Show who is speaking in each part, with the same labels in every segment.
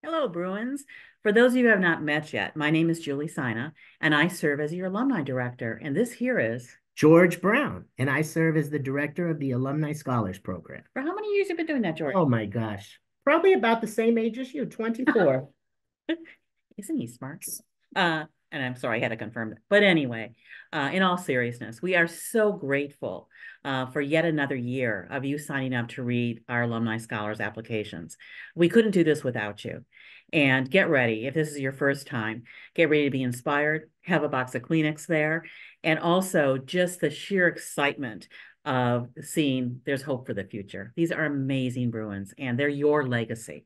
Speaker 1: Hello, Bruins. For those of you who have not met yet, my name is Julie Sina, and I serve as your alumni director. And this here is,
Speaker 2: George Brown, and I serve as the director of the Alumni Scholars Program.
Speaker 1: for how many years have you been doing that, George?
Speaker 2: Oh my gosh, probably about the same age as you, 24.
Speaker 1: Isn't he smart? And I'm sorry, I had to confirm that. But anyway, in all seriousness, we are so grateful for yet another year of you signing up to read our Alumni Scholars applications. We couldn't do this without you. And get ready, if this is your first time, get ready to be inspired, have a box of Kleenex there, and also just the sheer excitement of seeing there's hope for the future. These are amazing Bruins, and they're your legacy.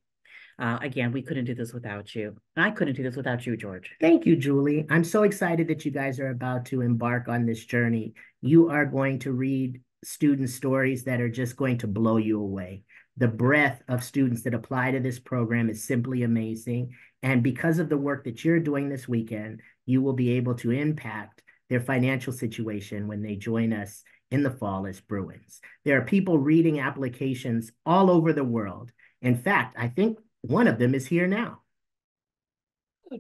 Speaker 1: Again, we couldn't do this without you. I couldn't do this without you, George.
Speaker 2: Thank you, Julie. I'm so excited that you guys are about to embark on this journey. You are going to read student stories that are just going to blow you away. The breadth of students that apply to this program is simply amazing. And because of the work that you're doing this weekend, you will be able to impact their financial situation when they join us in the fall as Bruins. There are people reading applications all over the world. In fact, I think one of them is here now.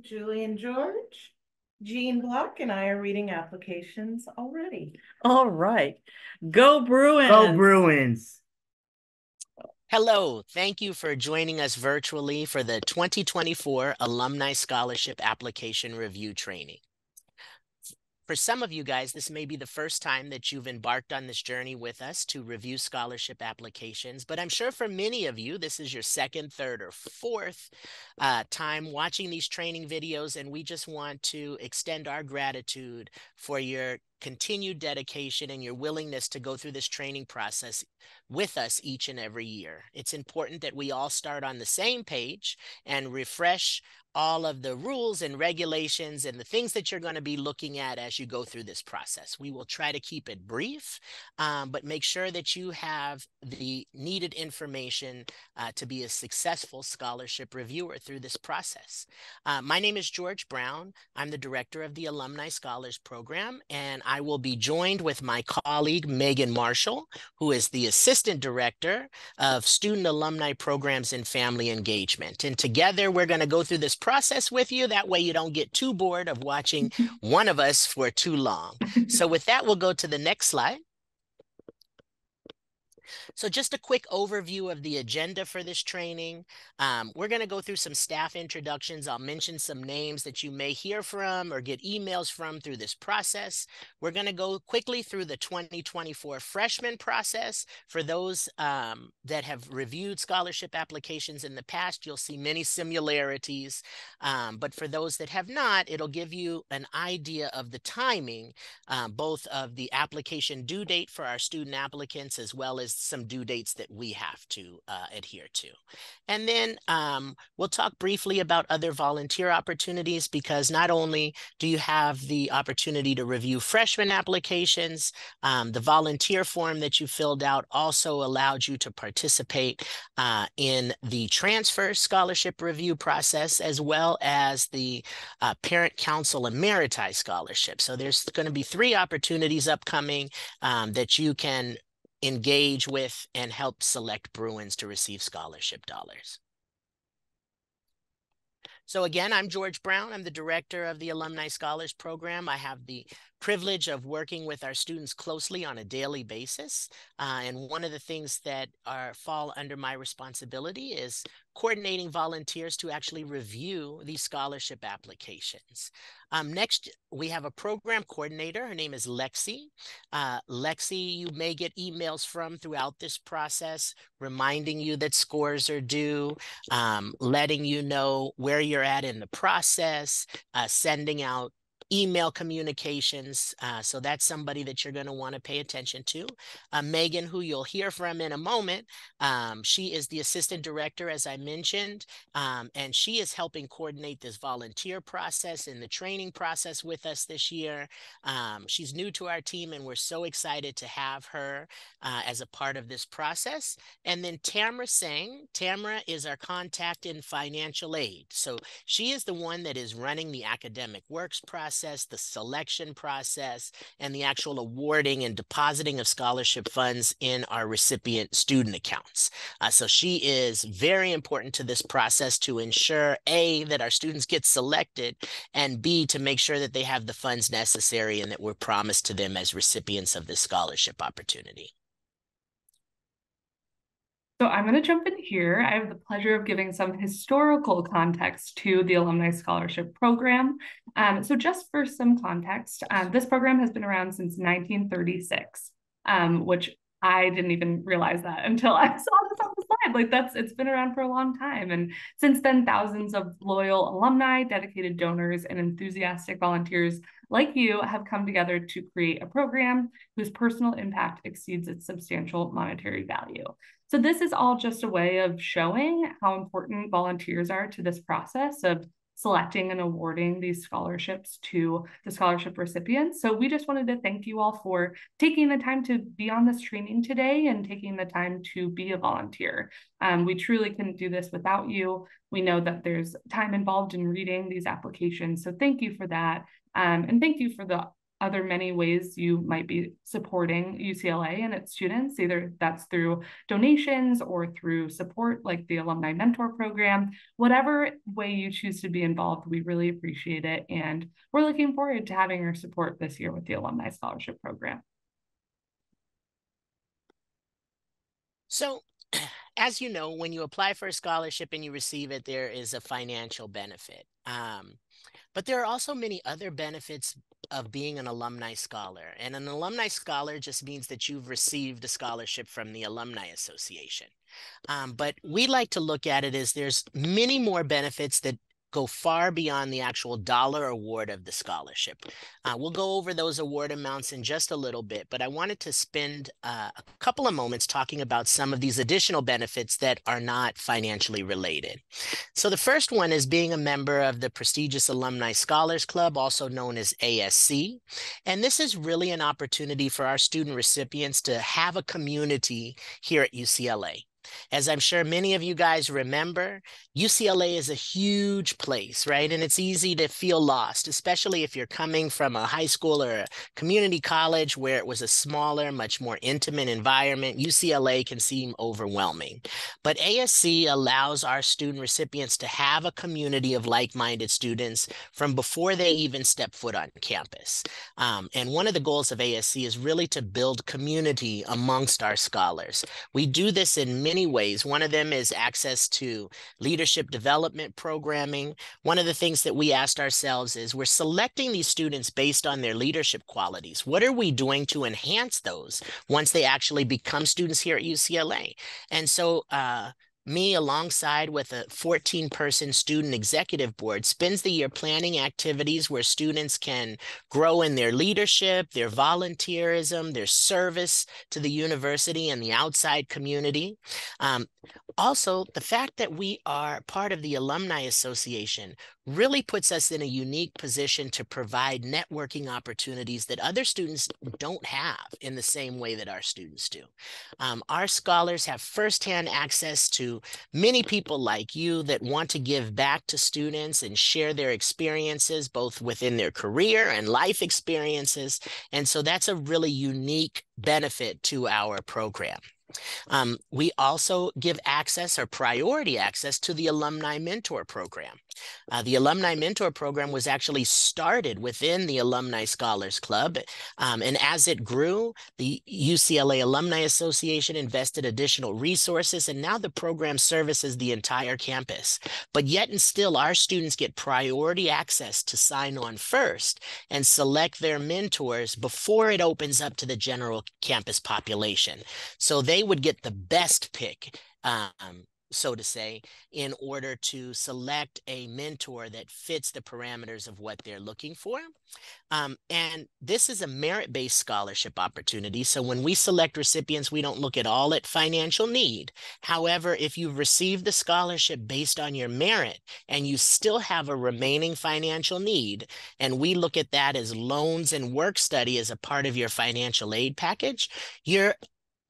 Speaker 3: Julie and George, Jean Block and I are reading applications already.
Speaker 1: All right. Go Bruins.
Speaker 2: Go Bruins.
Speaker 4: Hello, thank you for joining us virtually for the 2024 Alumni Scholarship Application Review Training. For some of you guys, this may be the first time that you've embarked on this journey with us to review scholarship applications, but I'm sure for many of you, this is your second, third, or fourth time watching these training videos, and we just want to extend our gratitude for your continued dedication and your willingness to go through this training process with us each and every year. It's important that we all start on the same page and refresh all of the rules and regulations and the things that you're going to be looking at as you go through this process. We will try to keep it brief, but make sure that you have the needed information to be a successful scholarship reviewer through this process. My name is George Brown. I'm the director of the Alumni Scholars Program, and I will be joined with my colleague, Megan Marshall, who is the assistant director of Student Alumni Programs and Family Engagement. And together, we're going to go through this process with you. That way you don't get too bored of watching one of us for too long. So with that, we'll go to the next slide. So just a quick overview of the agenda for this training. We're going to go through some staff introductions. I'll mention some names that you may hear from or get emails from through this process. We're going to go quickly through the 2024 freshman process. For those that have reviewed scholarship applications in the past, you'll see many similarities. But for those that have not, it'll give you an idea of the timing, both of the application due date for our student applicants, as well as some due dates that we have to adhere to. And then we'll talk briefly about other volunteer opportunities, because not only do you have the opportunity to review freshman applications, the volunteer form that you filled out also allowed you to participate in the transfer scholarship review process, as well as the Parent Council Emeriti Scholarship. So there's going to be 3 opportunities upcoming that you can engage with and help select Bruins to receive scholarship dollars. So again, I'm George Brown. I'm the director of the Alumni Scholars Program. I have the privilege of working with our students closely on a daily basis. And one of the things that fall under my responsibility is coordinating volunteers to actually review these scholarship applications. Next, we have a program coordinator. Her name is Lexi. Lexi, you may get emails from throughout this process, reminding you that scores are due, letting you know where you're at in the process, sending out email communications. So that's somebody that you're going to want to pay attention to. Megan, who you'll hear from in a moment, she is the assistant director, as I mentioned, and she is helping coordinate this volunteer process and the training process with us this year. She's new to our team, and we're so excited to have her as a part of this process. And then Tamara Singh. Tamara is our contact in financial aid. So she is the one that is running the academic works process, process, the selection process, and the actual awarding and depositing of scholarship funds in our recipient student accounts. So she is very important to this process to ensure, A, that our students get selected, and B, to make sure that they have the funds necessary and that we're promised to them as recipients of this scholarship opportunity.
Speaker 5: So I'm going to jump in here. I have the pleasure of giving some historical context to the Alumni Scholarship Program. So just for some context, this program has been around since 1936, which I didn't even realize that until I saw this on the slide. Like it's been around for a long time. And since then, thousands of loyal alumni, dedicated donors, and enthusiastic volunteers like you have come together to create a program whose personal impact exceeds its substantial monetary value. So this is all just a way of showing how important volunteers are to this process of selecting and awarding these scholarships to the scholarship recipients. So we just wanted to thank you all for taking the time to be on this training today and taking the time to be a volunteer. We truly couldn't do this without you. We know that there's time involved in reading these applications. So thank you for that. And thank you for the other many ways you might be supporting UCLA and its students, either that's through donations or through support like the Alumni Mentor Program. Whatever way you choose to be involved, we really appreciate it. And we're looking forward to having your support this year with the Alumni Scholarship Program.
Speaker 4: So, as you know, when you apply for a scholarship and you receive it, there is a financial benefit. But there are also many other benefits of being an alumni scholar. And an alumni scholar just means that you've received a scholarship from the Alumni Association. But we like to look at it as there's many more benefits that go far beyond the actual dollar award of the scholarship. We'll go over those award amounts in just a little bit, but I wanted to spend a couple of moments talking about some of these additional benefits that are not financially related. So the first one is being a member of the prestigious Alumni Scholars Club, also known as ASC. And this is really an opportunity for our student recipients to have a community here at UCLA. As I'm sure many of you guys remember, UCLA is a huge place, right? And it's easy to feel lost, especially if you're coming from a high school or a community college where it was a smaller, much more intimate environment. UCLA can seem overwhelming. But ASC allows our student recipients to have a community of like-minded students from before they even step foot on campus. And one of the goals of ASC is really to build community amongst our scholars. We do this in many ways. One of them is access to leadership development programming. One of the things that we asked ourselves is we're selecting these students based on their leadership qualities. What are we doing to enhance those once they actually become students here at UCLA? And so me, alongside with a 14-person student executive board, spends the year planning activities where students can grow in their leadership, their volunteerism, their service to the university and the outside community. Also, the fact that we are part of the Alumni Association really puts us in a unique position to provide networking opportunities that other students don't have in the same way that our students do. Our scholars have firsthand access to many people like you that want to give back to students and share their experiences, both within their career and life experiences. And so that's a really unique benefit to our program. We also give access or priority access to the Alumni Mentor Program. The Alumni Mentor Program was actually started within the Alumni Scholars Club. And as it grew, the UCLA Alumni Association invested additional resources, and now the program services the entire campus. But yet and still, our students get priority access to sign on first and select their mentors before it opens up to the general campus population. So they would get the best pick, so to say, in order to select a mentor that fits the parameters of what they're looking for. And this is a merit-based scholarship opportunity. So when we select recipients, we don't look at all at financial need. However, if you've received the scholarship based on your merit and you still have a remaining financial need, and we look at that as loans and work study as a part of your financial aid package, you're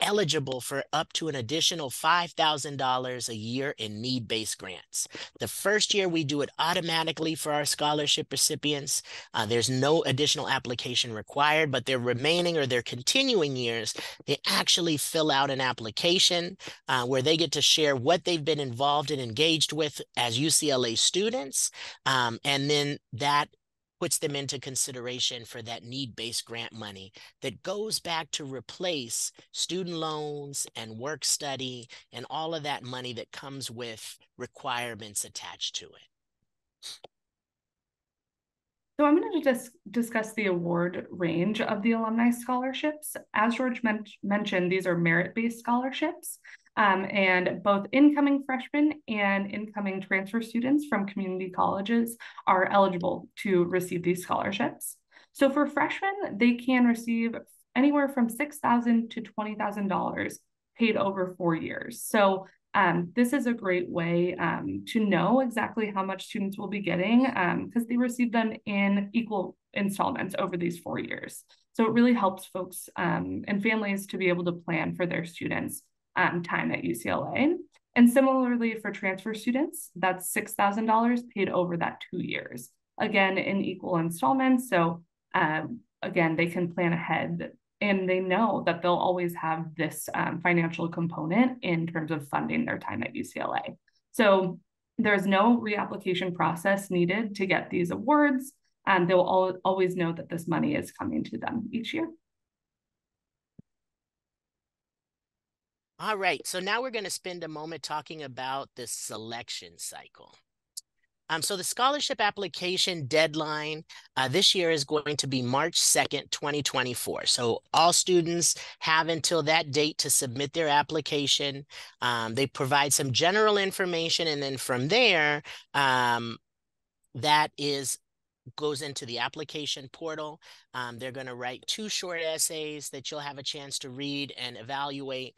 Speaker 4: eligible for up to an additional $5,000 a year in need-based grants. The first year we do it automatically for our scholarship recipients. There's no additional application required, but their remaining or their continuing years, they actually fill out an application where they get to share what they've been involved and engaged with as UCLA students. And then that puts them into consideration for that need-based grant money that goes back to replace student loans and work study and all of that money that comes with requirements attached to it.
Speaker 5: So I'm going to just discuss the award range of the alumni scholarships. As George mentioned, these are merit-based scholarships, and both incoming freshmen and incoming transfer students from community colleges are eligible to receive these scholarships. So for freshmen, they can receive anywhere from $6,000 to $20,000 paid over 4 years. So this is a great way to know exactly how much students will be getting because they receive them in equal installments over these 4 years. So it really helps folks and families to be able to plan for their students' time at UCLA. And similarly for transfer students, that's $6,000 paid over that 2 years, again, in equal installments. So again, they can plan ahead and they know that they'll always have this financial component in terms of funding their time at UCLA. So there's no reapplication process needed to get these awards. They'll always know that this money is coming to them each year.
Speaker 4: All right, so now we're going to spend a moment talking about the selection cycle. So the scholarship application deadline this year is going to be March 2nd, 2024. So all students have until that date to submit their application. They provide some general information, and then from there, that goes into the application portal. They're going to write 2 short essays that you'll have a chance to read and evaluate,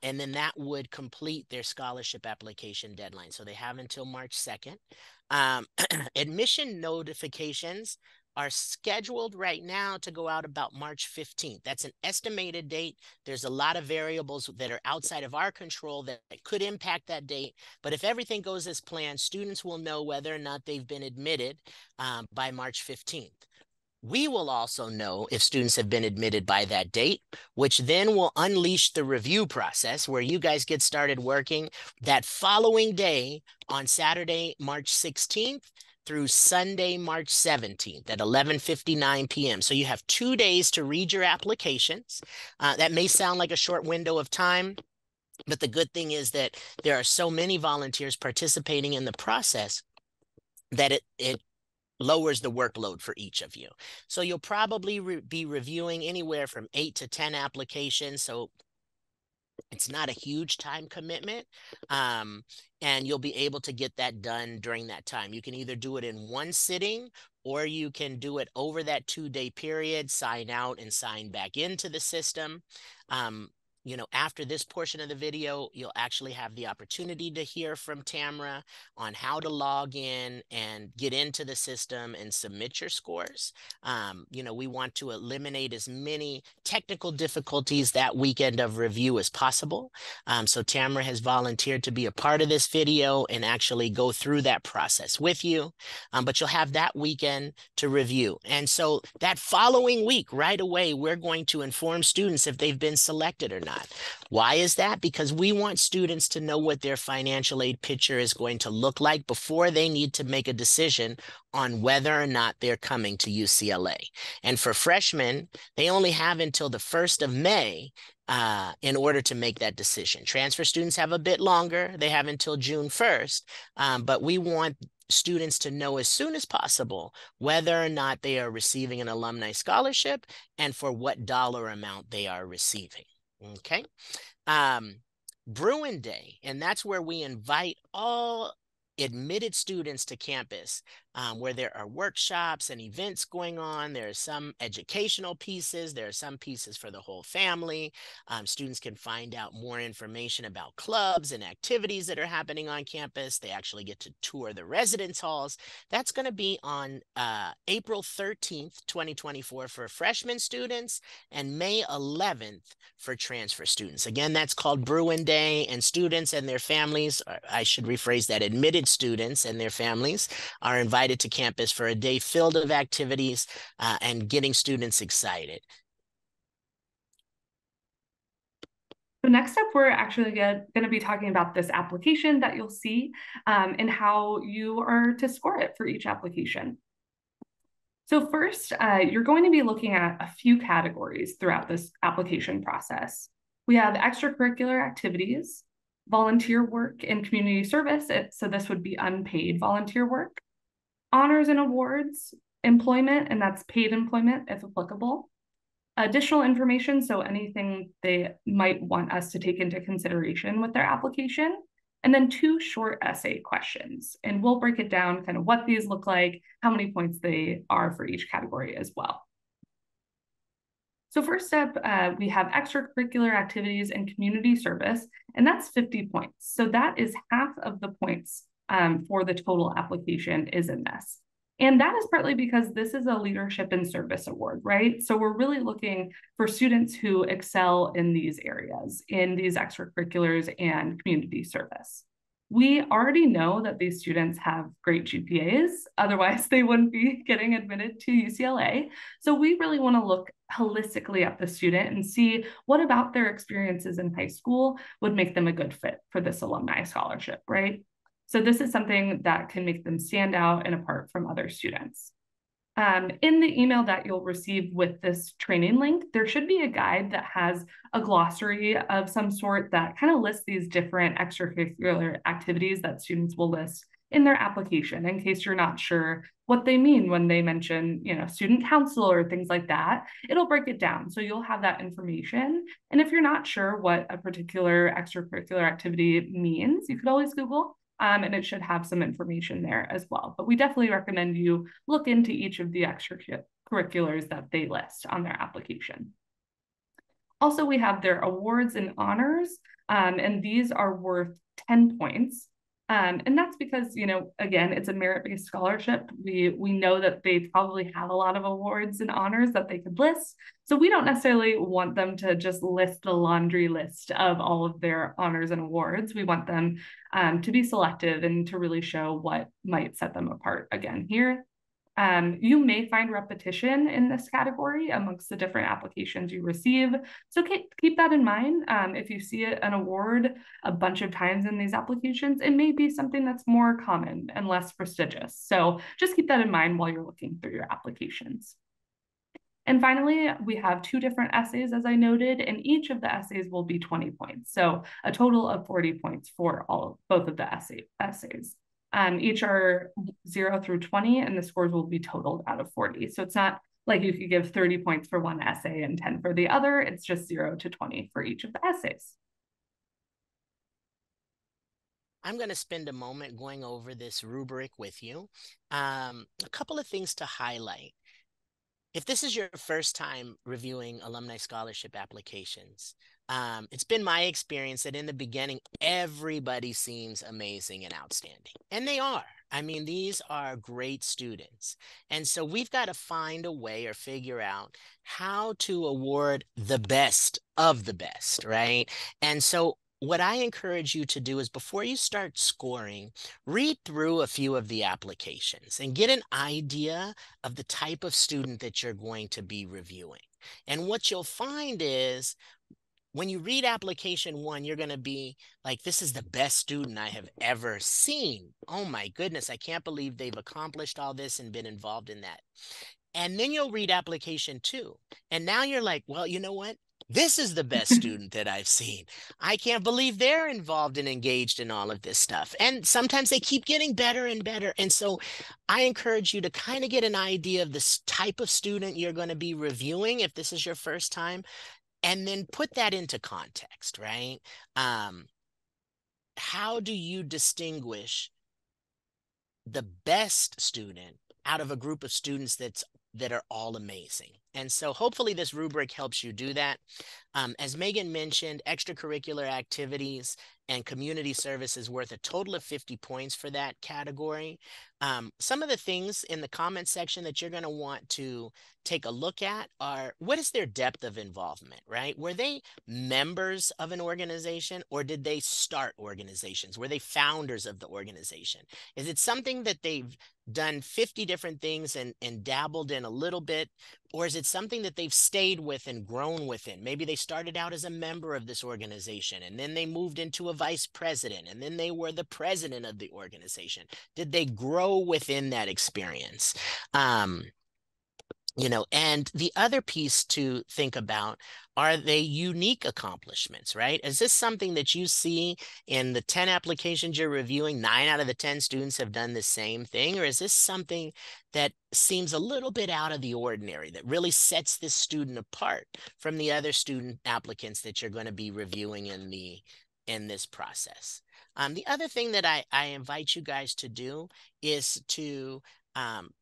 Speaker 4: and then that would complete their scholarship application deadline. So they have until March 2nd. Admission notifications are scheduled right now to go out about March 15th. That's an estimated date. There's a lot of variables that are outside of our control that could impact that date. But if everything goes as planned, students will know whether or not they've been admitted by March 15th. We will also know if students have been admitted by that date, which then will unleash the review process where you guys get started working that following day on Saturday, March 16th through Sunday, March 17th at 11:59 p.m. So you have 2 days to read your applications. That may sound like a short window of time, but the good thing is that there are so many volunteers participating in the process that it lowers the workload for each of you. So you'll probably be reviewing anywhere from 8 to 10 applications. So it's not a huge time commitment, and you'll be able to get that done during that time. You can either do it in one sitting, or you can do it over that 2-day period, sign out and sign back into the system. After this portion of the video, you'll actually have the opportunity to hear from Tamara on how to log in and get into the system and submit your scores. We want to eliminate as many technical difficulties that weekend of review as possible. So Tamara has volunteered to be a part of this video and actually go through that process with you. But you'll have that weekend to review. And so that following week, right away, we're going to inform students if they've been selected or not. Why is that? Because we want students to know what their financial aid picture is going to look like before they need to make a decision on whether or not they're coming to UCLA. And for freshmen, they only have until the 1st of May in order to make that decision. Transfer students have a bit longer. They have until June 1st, but we want students to know as soon as possible whether or not they are receiving an alumni scholarship and for what dollar amount they are receiving. Okay. Bruin Day, and that's where we invite all admitted students to campus where there are workshops and events going on. There are some educational pieces. There are some pieces for the whole family. Students can find out more information about clubs and activities that are happening on campus. They actually get to tour the residence halls. That's going to be on April 13th, 2024 for freshman students and May 11th for transfer students. Again, that's called Bruin Day, and students and their families, I should rephrase that, admitted students and their families are invited to campus for a day filled of activities and getting students excited.
Speaker 5: So next up, we're actually going to be talking about this application that you'll see and how you are to score it for each application. So first, you're going to be looking at a few categories throughout this application process. We have extracurricular activities, volunteer work and community service. So this would be unpaid volunteer work, honors and awards, employment, and that's paid employment if applicable, additional information, so anything they might want us to take into consideration with their application, and then 2 short essay questions. And we'll break it down kind of what these look like, how many points they are for each category as well. So first up, we have extracurricular activities and community service, and that's 50 points. So that is half of the points for the total application is in this. And that is partly because this is a leadership and service award, right? So we're really looking for students who excel in these areas, in these extracurriculars and community service. We already know that these students have great GPAs, otherwise they wouldn't be getting admitted to UCLA. So we really want to look holistically at the student and see what about their experiences in high school would make them a good fit for this alumni scholarship, right? So this is something that can make them stand out and apart from other students. In the email that you'll receive with this training link, there should be a guide that has a glossary of some sort that kind of lists these different extracurricular activities that students will list in their application in case you're not sure what they mean when they mention, student council or things like that. It'll break it down. So you'll have that information. And if you're not sure what a particular extracurricular activity means, you could always Google. And it should have some information there as well. But we definitely recommend you look into each of the extracurriculars that they list on their application. Also, we have their awards and honors, and these are worth 10 points. And that's because, again, it's a merit-based scholarship. We know that they probably have a lot of awards and honors that they could list. So we don't necessarily want them to just list the laundry list of all of their honors and awards. We want them to be selective and to really show what might set them apart again here. You may find repetition in this category amongst the different applications you receive. So keep that in mind. If you see an award a bunch of times in these applications, it may be something that's more common and less prestigious. So just keep that in mind while you're looking through your applications. And finally, we have 2 different essays, as I noted, and each of the essays will be 20 points. So a total of 40 points for both of the essays. Each are 0 through 20, and the scores will be totaled out of 40. So it's not like you could give 30 points for one essay and 10 for the other. It's just 0 to 20 for each of the essays.
Speaker 4: I'm going to spend a moment going over this rubric with you. A couple of things to highlight. If this is your first time reviewing alumni scholarship applications, it's been my experience that in the beginning, everybody seems amazing and outstanding. And they are. I mean, these are great students. And so we've got to find a way or figure out how to award the best of the best, right? And so what I encourage you to do is before you start scoring, read through a few of the applications and get an idea of the type of student that you're going to be reviewing. And what you'll find is when you read application 1, you're going to be like, this is the best student I have ever seen. Oh my goodness, I can't believe they've accomplished all this and been involved in that. And then you'll read application 2. And now you're like, well, you know what? This is the best student that I've seen. I can't believe they're involved and engaged in all of this stuff. And sometimes they keep getting better and better. And so I encourage you to kind of get an idea of this type of student you're going to be reviewing if this is your first time, and then put that into context, right? How do you distinguish the best student out of a group of students that are all amazing. And so hopefully this rubric helps you do that. As Megan mentioned, extracurricular activities and community service is worth a total of 50 points for that category. Some of the things in the comment section that you're going to want to take a look at are, what is their depth of involvement, right? Were they members of an organization, or did they start organizations? Were they founders of the organization? Is it something that they've done 50 different things and dabbled in a little bit? Or is it something that they've stayed with and grown within? Maybe they started out as a member of this organization, and then they moved into a vice president, and then they were the president of the organization. Did they grow within that experience? And the other piece to think about, are they unique accomplishments, right? Is this something that you see in the 10 applications you're reviewing, 9 out of the 10 students have done the same thing? Or is this something that seems a little bit out of the ordinary, that really sets this student apart from the other student applicants that you're going to be reviewing in this process? The other thing that I invite you guys to do is to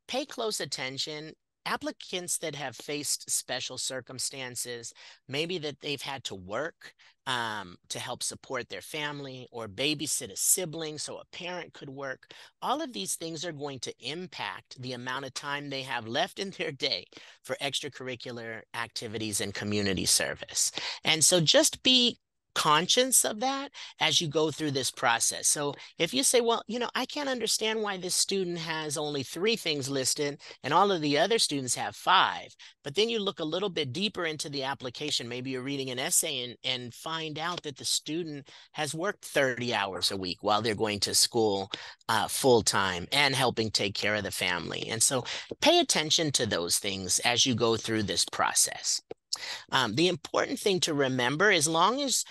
Speaker 4: pay close attention. Applicants that have faced special circumstances, maybe that they've had to work to help support their family, or babysit a sibling so a parent could work. All of these things are going to impact the amount of time they have left in their day for extracurricular activities and community service. And so just be conscious of that as you go through this process. So if you say, well, I can't understand why this student has only 3 things listed and all of the other students have 5, but then you look a little bit deeper into the application, maybe you're reading an essay and find out that the student has worked 30 hours a week while they're going to school full time and helping take care of the family. And so pay attention to those things as you go through this process. The important thing to remember, as long as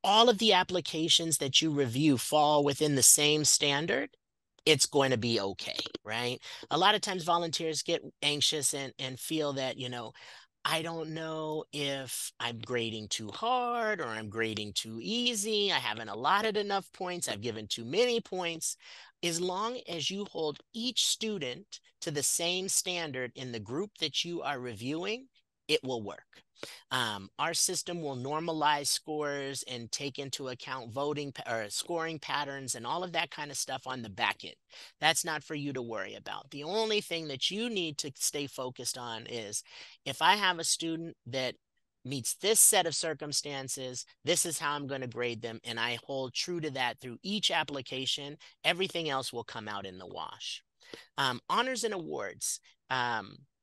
Speaker 4: all of the applications that you review fall within the same standard, it's going to be okay, right? A lot of times volunteers get anxious and feel that, I don't know if I'm grading too hard or I'm grading too easy. I haven't allotted enough points. I've given too many points. As long as you hold each student to the same standard in the group that you are reviewing, it will work. Our system will normalize scores and take into account voting or scoring patterns and all of that kind of stuff on the back end. That's not for you to worry about. The only thing that you need to stay focused on is, if I have a student that meets this set of circumstances, this is how I'm going to grade them, and I hold true to that through each application, everything else will come out in the wash. Honors and awards.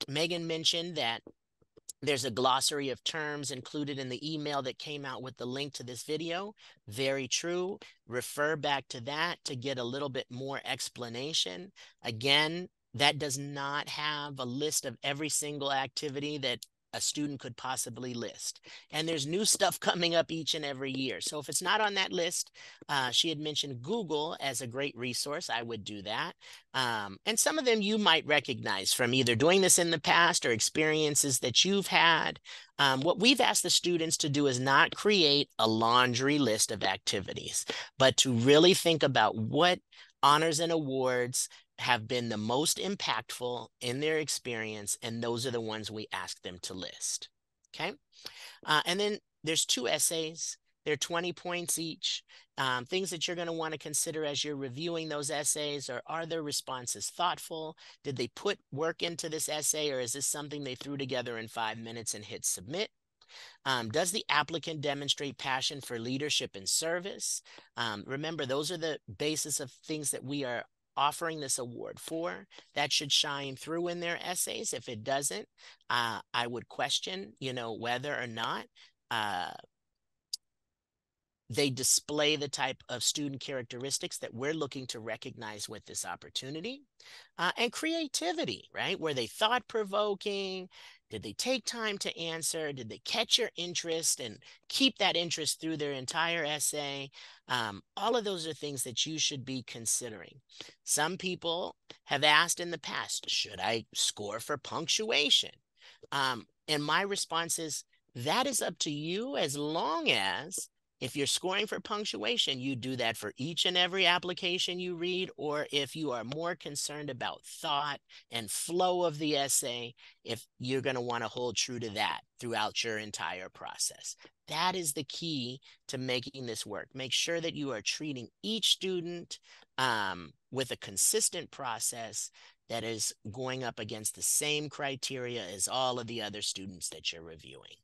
Speaker 4: Megan mentioned that there's a glossary of terms included in the email that came out with the link to this video. Very true. Refer back to that to get a little bit more explanation. Again, that does not have a list of every single activity that a student could possibly list. And there's new stuff coming up each and every year. So if it's not on that list, she had mentioned Google as a great resource. I would do that. And some of them you might recognize from either doing this in the past or experiences that you've had. What we've asked the students to do is not create a laundry list of activities, but to really think about what honors and awards have been the most impactful in their experience, and those are the ones we ask them to list. Okay. And then there's 2 essays. They're 20 points each. Things that you're going to want to consider as you're reviewing those essays are their responses thoughtful? Did they put work into this essay, or is this something they threw together in 5 minutes and hit submit? Does the applicant demonstrate passion for leadership and service? Remember, those are the basis of things that we are offering this award for. That should shine through in their essays. If it doesn't, I would question, whether or not they display the type of student characteristics that we're looking to recognize with this opportunity. And creativity, right? Were they thought-provoking? Did they take time to answer? Did they catch your interest and keep that interest through their entire essay? All of those are things that you should be considering. Some people have asked in the past, should I score for punctuation? And my response is, that is up to you, as long as If you're scoring for punctuation, you do that for each and every application you read, or if you are more concerned about thought and flow of the essay, if you're going to want to hold true to that throughout your entire process. That is the key to making this work. Make sure that you are treating each student with a consistent process that is going up against the same criteria as all of the other students that you're reviewing.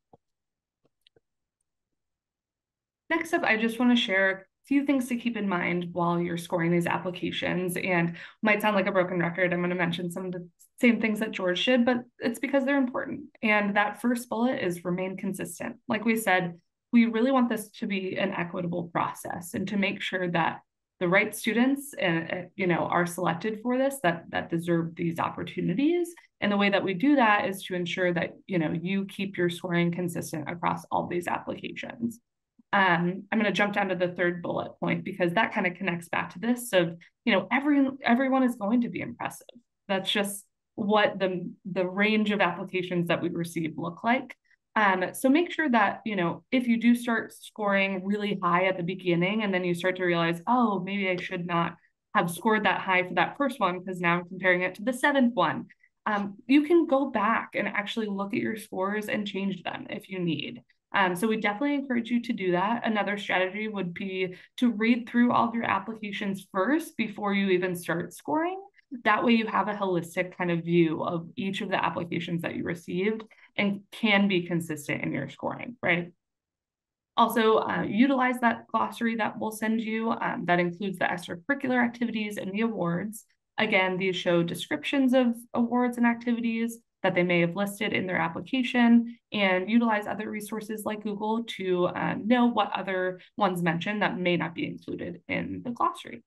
Speaker 5: Next up, I just want to share a few things to keep in mind while you're scoring these applications. And might sound like a broken record. I'm going to mention some of the same things that George did, but it's because they're important. And that first bullet is remain consistent. Like we said, we really want this to be an equitable process and to make sure that the right students are selected for this, that deserve these opportunities. And the way that we do that is to ensure that you keep your scoring consistent across all these applications. I'm going to jump down to the third bullet point because that kind of connects back to this of, everyone is going to be impressive. That's just what the range of applications that we receive look like. So make sure that, if you do start scoring really high at the beginning and then you start to realize, oh, maybe I should not have scored that high for that first one because now I'm comparing it to the seventh one. You can go back and actually look at your scores and change them if you need. So we definitely encourage you to do that. Another strategy would be to read through all of your applications first before you even start scoring. That way you have a holistic kind of view of each of the applications that you received and can be consistent in your scoring, right? Also, utilize that glossary that we'll send you that includes the extracurricular activities and the awards. Again, these show descriptions of awards and activities that they may have listed in their application, and utilize other resources like Google to know what other ones mentioned that may not be included in the glossary.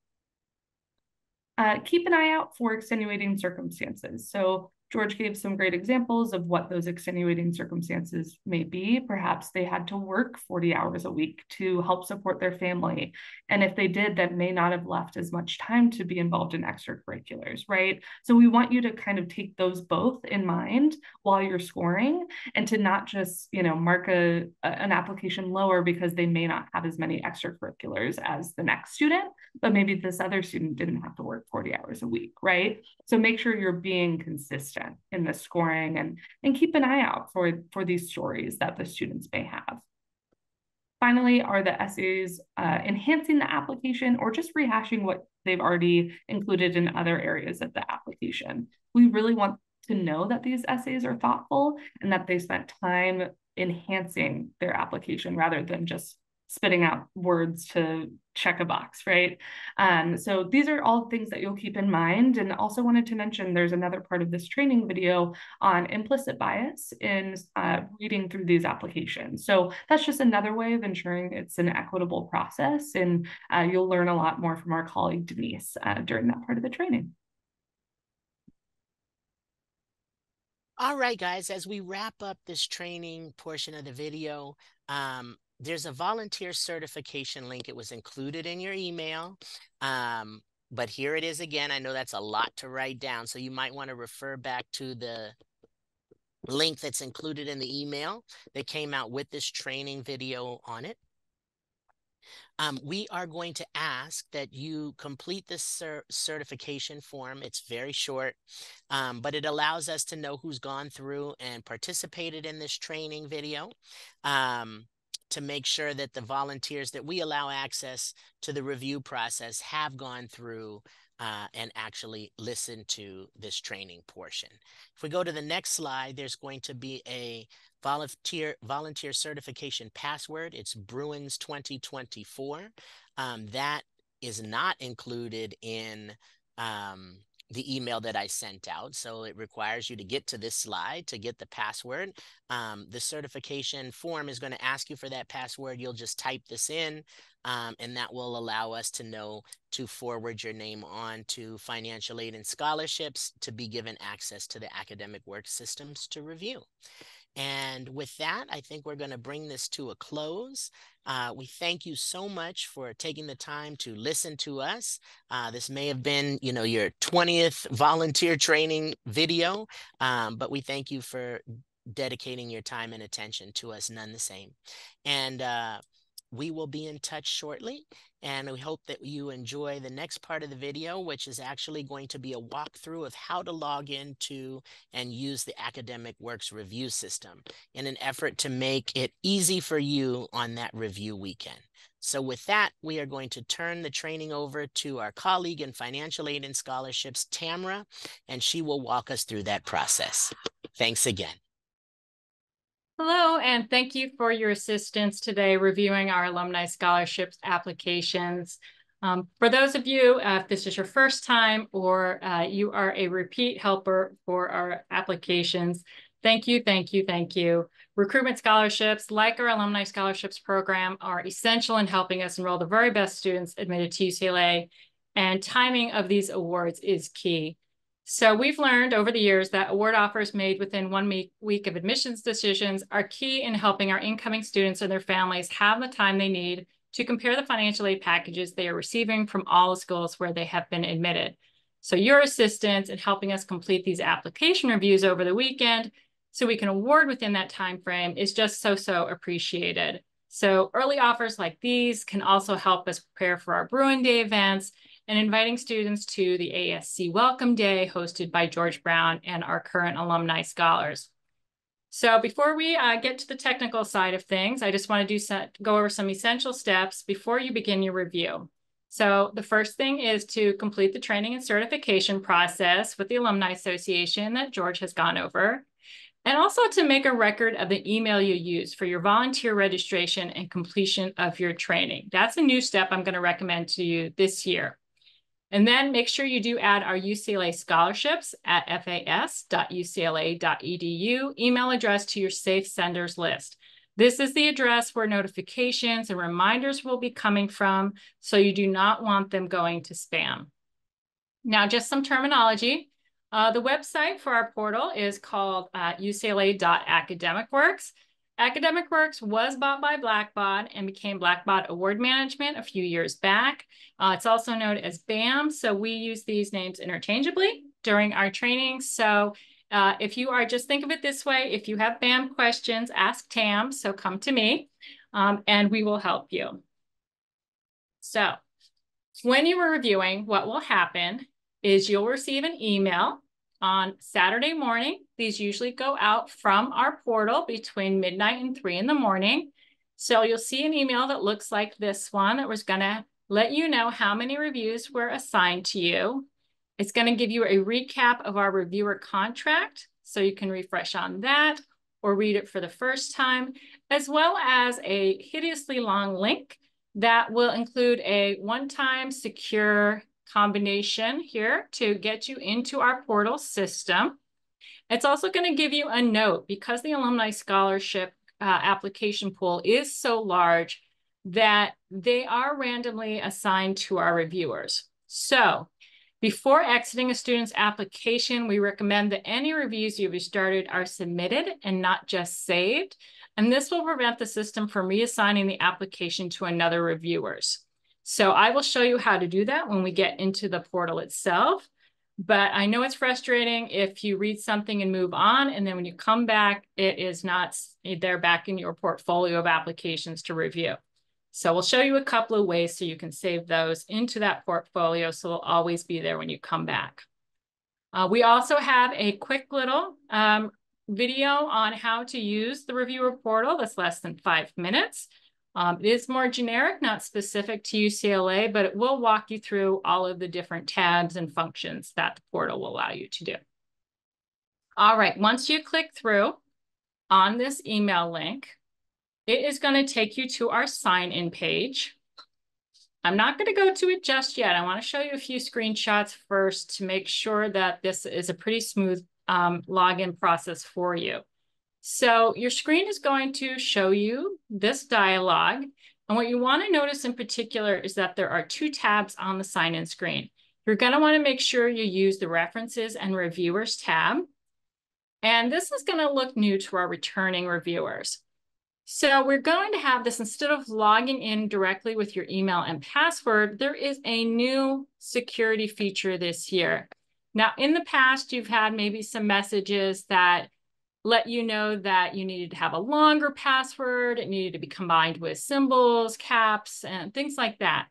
Speaker 5: Keep an eye out for extenuating circumstances. So George gave some great examples of what those extenuating circumstances may be. Perhaps they had to work 40 hours a week to help support their family. And if they did, that may not have left as much time to be involved in extracurriculars, right? So we want you to kind of take those both in mind while you're scoring and to not just, mark an application lower because they may not have as many extracurriculars as the next student, but maybe this other student didn't have to work 40 hours a week, right? So make sure you're being consistent in the scoring and keep an eye out for these stories that the students may have. Finally, are the essays enhancing the application or just rehashing what they've already included in other areas of the application? We really want to know that these essays are thoughtful and that they spent time enhancing their application rather than just spitting out words to check a box, right? So these are all things that you'll keep in mind. And also wanted to mention there's another part of this training video on implicit bias in reading through these applications. So that's just another way of ensuring it's an equitable process. And you'll learn a lot more from our colleague Denise during that part of the training.
Speaker 4: All right, guys, as we wrap up this training portion of the video, there's a volunteer certification link. It was included in your email, but here it is again. I know that's a lot to write down, so you might want to refer back to the link that's included in the email that came out with this training video on it. We are going to ask that you complete this certification form. It's very short, but it allows us to know who's gone through and participated in this training video to make sure that the volunteers that we allow access to the review process have gone through and actually listened to this training portion. If we go to the next slide, there's going to be a volunteer certification password. It's Bruins 2024. That is not included in the email that I sent out. So it requires you to get to this slide to get the password. The certification form is going to ask you for that password. You'll just type this in, and that will allow us to know to forward your name on to financial aid and scholarships to be given access to the academic work systems to review. And with that, I think we're going to bring this to a close. We thank you so much for taking the time to listen to us. This may have been, your 20th volunteer training video, but we thank you for dedicating your time and attention to us none the same. And we will be in touch shortly, and we hope that you enjoy the next part of the video, which is actually going to be a walkthrough of how to log into and use the Academic Works review system in an effort to make it easy for you on that review weekend. So with that, we are going to turn the training over to our colleague in Financial Aid and Scholarships, Tamara, and she will walk us through that process. Thanks again.
Speaker 6: Hello, and thank you for your assistance today reviewing our Alumni Scholarships applications. For those of you, if this is your first time or you are a repeat helper for our applications, thank you, thank you, thank you. Recruitment scholarships, like our Alumni Scholarships program, are essential in helping us enroll the very best students admitted to UCLA, and timing of these awards is key. So we've learned over the years that award offers made within 1 week of admissions decisions are key in helping our incoming students and their families have the time they need to compare the financial aid packages they are receiving from all the schools where they have been admitted. So your assistance in helping us complete these application reviews over the weekend so we can award within that time frame is just so appreciated. So early offers like these can also help us prepare for our Bruin Day events and inviting students to the ASC Welcome Day hosted by George Brown and our current alumni scholars. So before we get to the technical side of things, I just want to go over some essential steps before you begin your review. So the first thing is to complete the training and certification process with the Alumni Association that George has gone over, and also to make a record of the email you use for your volunteer registration and completion of your training. That's a new step I'm going to recommend to you this year. And then make sure you do add our UCLA scholarships at fas.ucla.edu email address to your safe senders list. This is the address where notifications and reminders will be coming from, so you do not want them going to spam. Now, just some terminology. The website for our portal is called ucla.academicworks. AcademicWorks was bought by Blackbaud and became Blackbaud Award Management a few years back. It's also known as BAM, so we use these names interchangeably during our training. So if you are, just think of it this way, if you have BAM questions, ask Tam, so come to me, and we will help you. So when you are reviewing, what will happen is you'll receive an email on Saturday morning. These usually go out from our portal between midnight and 3 in the morning. So you'll see an email that looks like this one that was going to let you know how many reviews were assigned to you. It's going to give you a recap of our reviewer contract, so you can refresh on that or read it for the first time, as well as a hideously long link that will include a one-time secure combination here to get you into our portal system. It's also going to give you a note because the Alumni Scholarship application pool is so large that they are randomly assigned to our reviewers. So before exiting a student's application, we recommend that any reviews you've started are submitted and not just saved. And this will prevent the system from reassigning the application to another reviewers. So I will show you how to do that when we get into the portal itself. But I know it's frustrating if you read something and move on, and then when you come back, it is not there back in your portfolio of applications to review. So we'll show you a couple of ways so you can save those into that portfolio so they'll always be there when you come back. We also have a quick little video on how to use the reviewer portal that's less than 5 minutes. It is more generic, not specific to UCLA, but it will walk you through all of the different tabs and functions that the portal will allow you to do. All right, once you click through on this email link, it is going to take you to our sign-in page. I'm not going to go to it just yet. I want to show you a few screenshots first to make sure that this is a pretty smooth login process for you. So your screen is going to show you this dialog. And what you want to notice in particular is that there are 2 tabs on the sign-in screen. You're going to want to make sure you use the References and Reviewers tab. And this is going to look new to our returning reviewers. So we're going to have this, instead of logging in directly with your email and password, there is a new security feature this year. Now, in the past, you've had maybe some messages that let you know that you needed to have a longer password. It needed to be combined with symbols, caps, and things like that.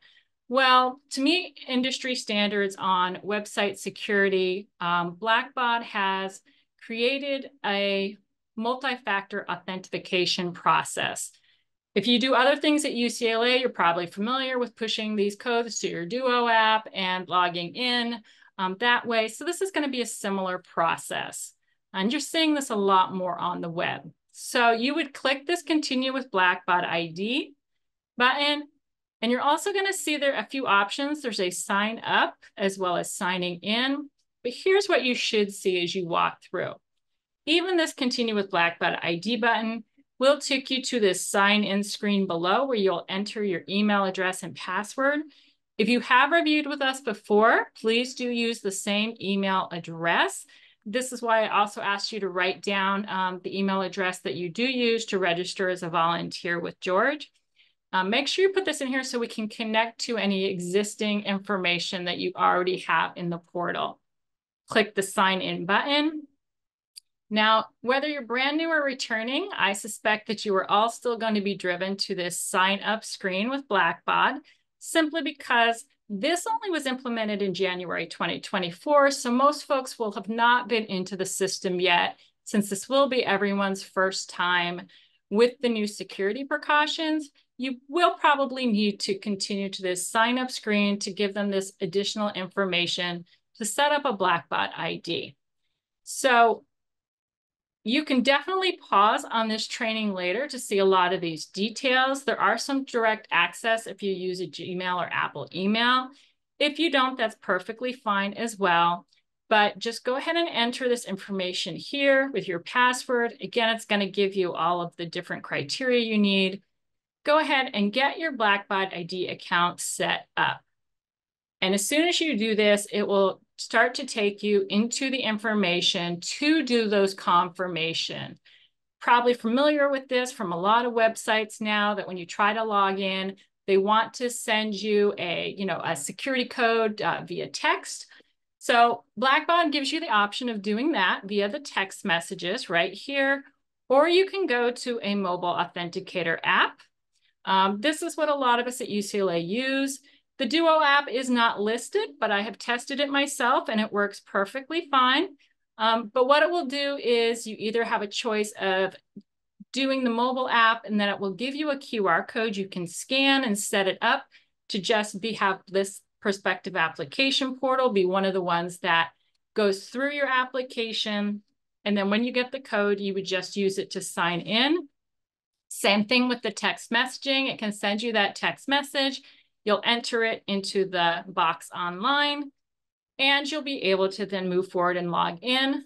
Speaker 6: Well, to meet industry standards on website security, Blackbaud has created a multi-factor authentication process. If you do other things at UCLA, you're probably familiar with pushing these codes to your Duo app and logging in that way. So this is going to be a similar process. And you're seeing this a lot more on the web. So you would click this Continue with Blackbaud ID button, and you're also going to see there a few options. There's a sign up as well as signing in. But here's what you should see as you walk through. Even this Continue with Blackbaud ID button will take you to this sign in screen below where you'll enter your email address and password. If you have reviewed with us before, please do use the same email address. This is why I also asked you to write down the email address that you do use to register as a volunteer with George. Make sure you put this in here so we can connect to any existing information that you already have in the portal. Click the sign in button. Now, whether you're brand new or returning, I suspect that you are all still going to be driven to this sign up screen with Blackbaud, simply because this only was implemented in January 2024, so most folks will have not been into the system yet, since this will be everyone's first time with the new security precautions. You will probably need to continue to this sign up screen to give them this additional information to set up a Blackbaud ID. So you can definitely pause on this training later to see a lot of these details. There are some direct access if you use a Gmail or Apple email. If you don't, that's perfectly fine as well. But just go ahead and enter this information here with your password. Again, it's going to give you all of the different criteria you need. Go ahead and get your Blackbaud ID account set up. And as soon as you do this, it will start to take you into the information to do those confirmation. Probably familiar with this from a lot of websites now, that when you try to log in, they want to send you a security code via text. So Blackbaud gives you the option of doing that via the text messages right here, or you can go to a mobile authenticator app. This is what a lot of us at UCLA use. The Duo app is not listed, but I have tested it myself and it works perfectly fine. But what it will do is you either have a choice of doing the mobile app, and then it will give you a QR code you can scan and set it up to just have this prospective application portal be one of the ones that goes through your application. And then when you get the code, you would just use it to sign in. Same thing with the text messaging. It can send you that text message. You'll enter it into the box online, and you'll be able to then move forward and log in.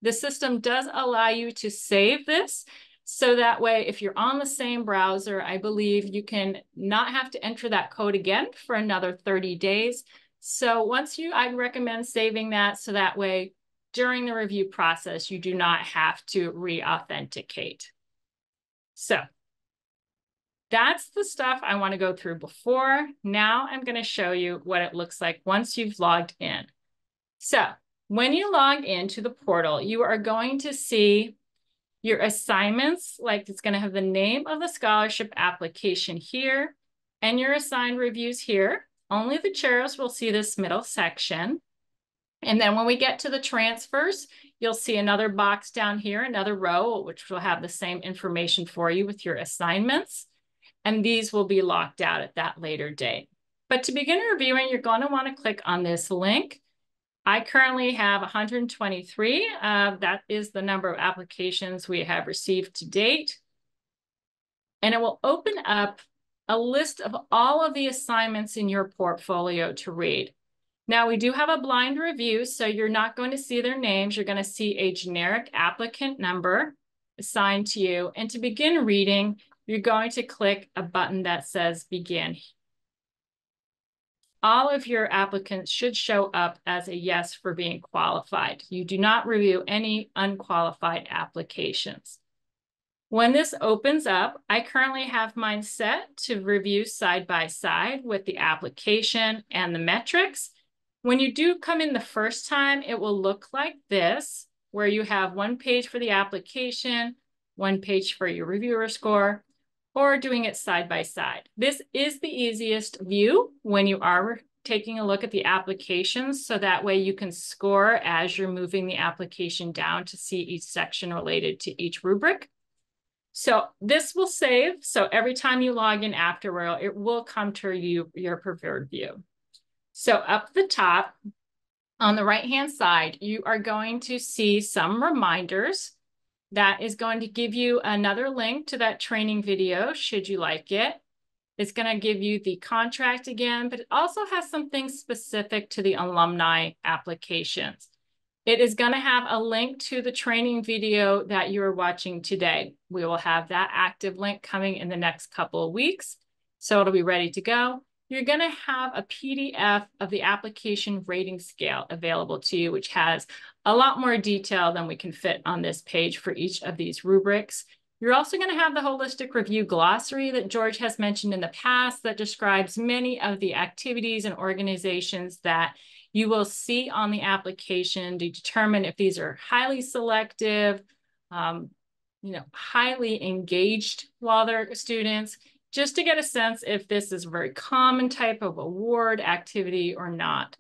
Speaker 6: The system does allow you to save this, so that way, if you're on the same browser, I believe you can not have to enter that code again for another 30 days. So I'd recommend saving that, so that way, during the review process, you do not have to re-authenticate. So that's the stuff I want to go through before. Now I'm going to show you what it looks like once you've logged in. So when you log into the portal, you are going to see your assignments, like it's going to have the name of the scholarship application here and your assigned reviews here. Only the chairs will see this middle section. And then when we get to the transfers, you'll see another box down here, another row, which will have the same information for you with your assignments. And these will be locked out at that later date. But to begin reviewing, you're going to want to click on this link. I currently have 123. That is the number of applications we have received to date. And it will open up a list of all of the assignments in your portfolio to read. Now, we do have a blind review, so you're not going to see their names. You're going to see a generic applicant number assigned to you. And to begin reading, you're going to click a button that says Begin. All of your applicants should show up as a yes for being qualified. You do not review any unqualified applications. When this opens up, I currently have mine set to review side by side with the application and the metrics. When you do come in the first time, it will look like this. where you have one page for the application, one page for your reviewer score, or doing it side by side. This is the easiest view when you are taking a look at the applications, so that way you can score as you're moving the application down to see each section related to each rubric. So this will save. So every time you log in afterward, it will come to your preferred view. So up the top, on the right-hand side, you are going to see some reminders. That is going to give you another link to that training video, should you like it. It's going to give you the contract again, but it also has some things specific to the alumni applications. It is going to have a link to the training video that you're watching today. We will have that active link coming in the next couple of weeks, so it'll be ready to go. You're going to have a PDF of the application rating scale available to you, which has a lot more detail than we can fit on this page for each of these rubrics. You're also going to have the holistic review glossary that George has mentioned in the past that describes many of the activities and organizations that you will see on the application to determine if these are highly selective, highly engaged while they're students, just to get a sense if this is a very common type of award activity or not,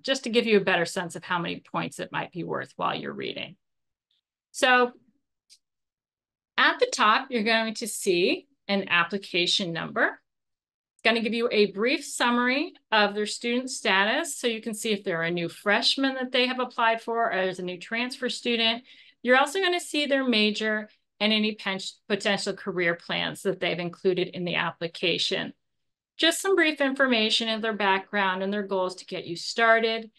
Speaker 6: just to give you a better sense of how many points it might be worth while you're reading. So at the top, you're going to see an application number. It's going to give you a brief summary of their student status, so you can see if they're a new freshman that they have applied for, or as a new transfer student. You're also going to see their major and any potential career plans that they've included in the application. Just some brief information of their background and their goals to get you started.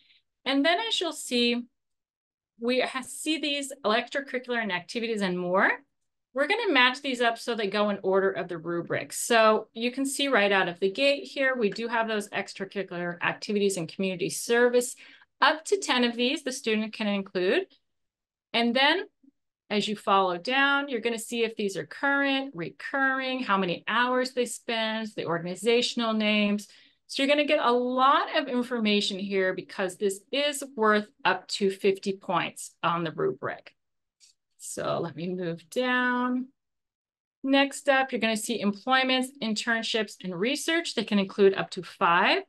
Speaker 6: And then as you'll see, we see these extracurricular and activities and more. We're going to match these up so they go in order of the rubrics. So you can see right out of the gate here, we do have those extracurricular activities and community service. Up to 10 of these, the student can include. And then as you follow down, you're going to see if these are current, recurring, how many hours they spend, the organizational names. So you're going to get a lot of information here because this is worth up to 50 points on the rubric. So let me move down. Next up, you're going to see employments, internships, and research. They can include up to 5.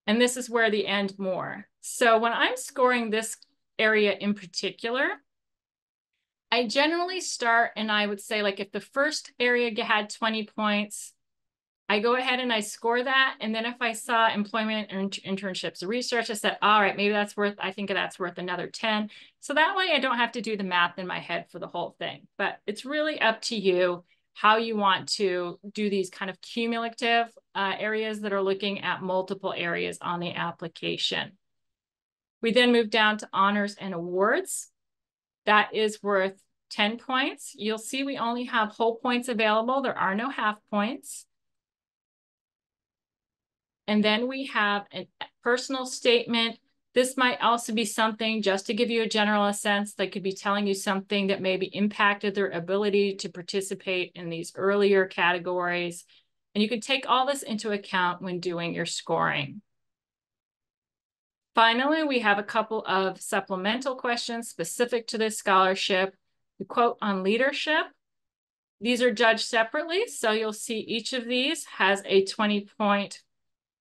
Speaker 6: And this is where the end more. So when I'm scoring this area in particular, I generally start and I would say, like, if the first area had 20 points, I go ahead and I score that. And then if I saw employment and internships or research, I said, all right, maybe I think that's worth another 10. So that way I don't have to do the math in my head for the whole thing. But it's really up to you how you want to do these kind of cumulative areas that are looking at multiple areas on the application. We then move down to honors and awards. That is worth 10 points. You'll see we only have whole points available. There are no half points. And then we have a personal statement. This might also be something, just to give you a general sense, that could be telling you something that maybe impacted their ability to participate in these earlier categories. And you can take all this into account when doing your scoring. Finally, we have a couple of supplemental questions specific to this scholarship. The quote on leadership. These are judged separately, so you'll see each of these has a 20-point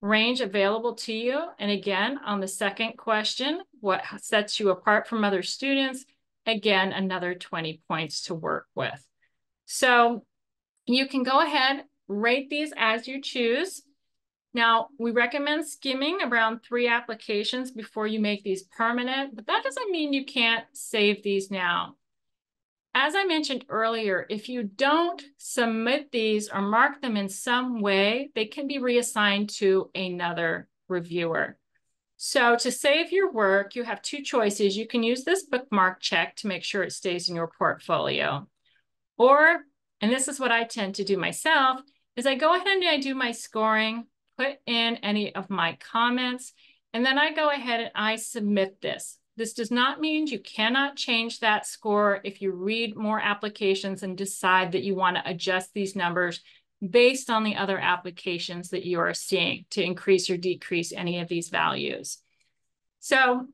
Speaker 6: range available to you. And again, on the second question, what sets you apart from other students? Again, another 20 points to work with. So you can go ahead, rate these as you choose. Now, we recommend skimming around 3 applications before you make these permanent, but that doesn't mean you can't save these now. As I mentioned earlier, if you don't submit these or mark them in some way, they can be reassigned to another reviewer. So to save your work, you have 2 choices. You can use this bookmark check to make sure it stays in your portfolio. Or, and this is what I tend to do myself, is I go ahead and I do my scoring, put in any of my comments, and then I go ahead and I submit this. This does not mean you cannot change that score if you read more applications and decide that you want to adjust these numbers based on the other applications that you are seeing to increase or decrease any of these values. So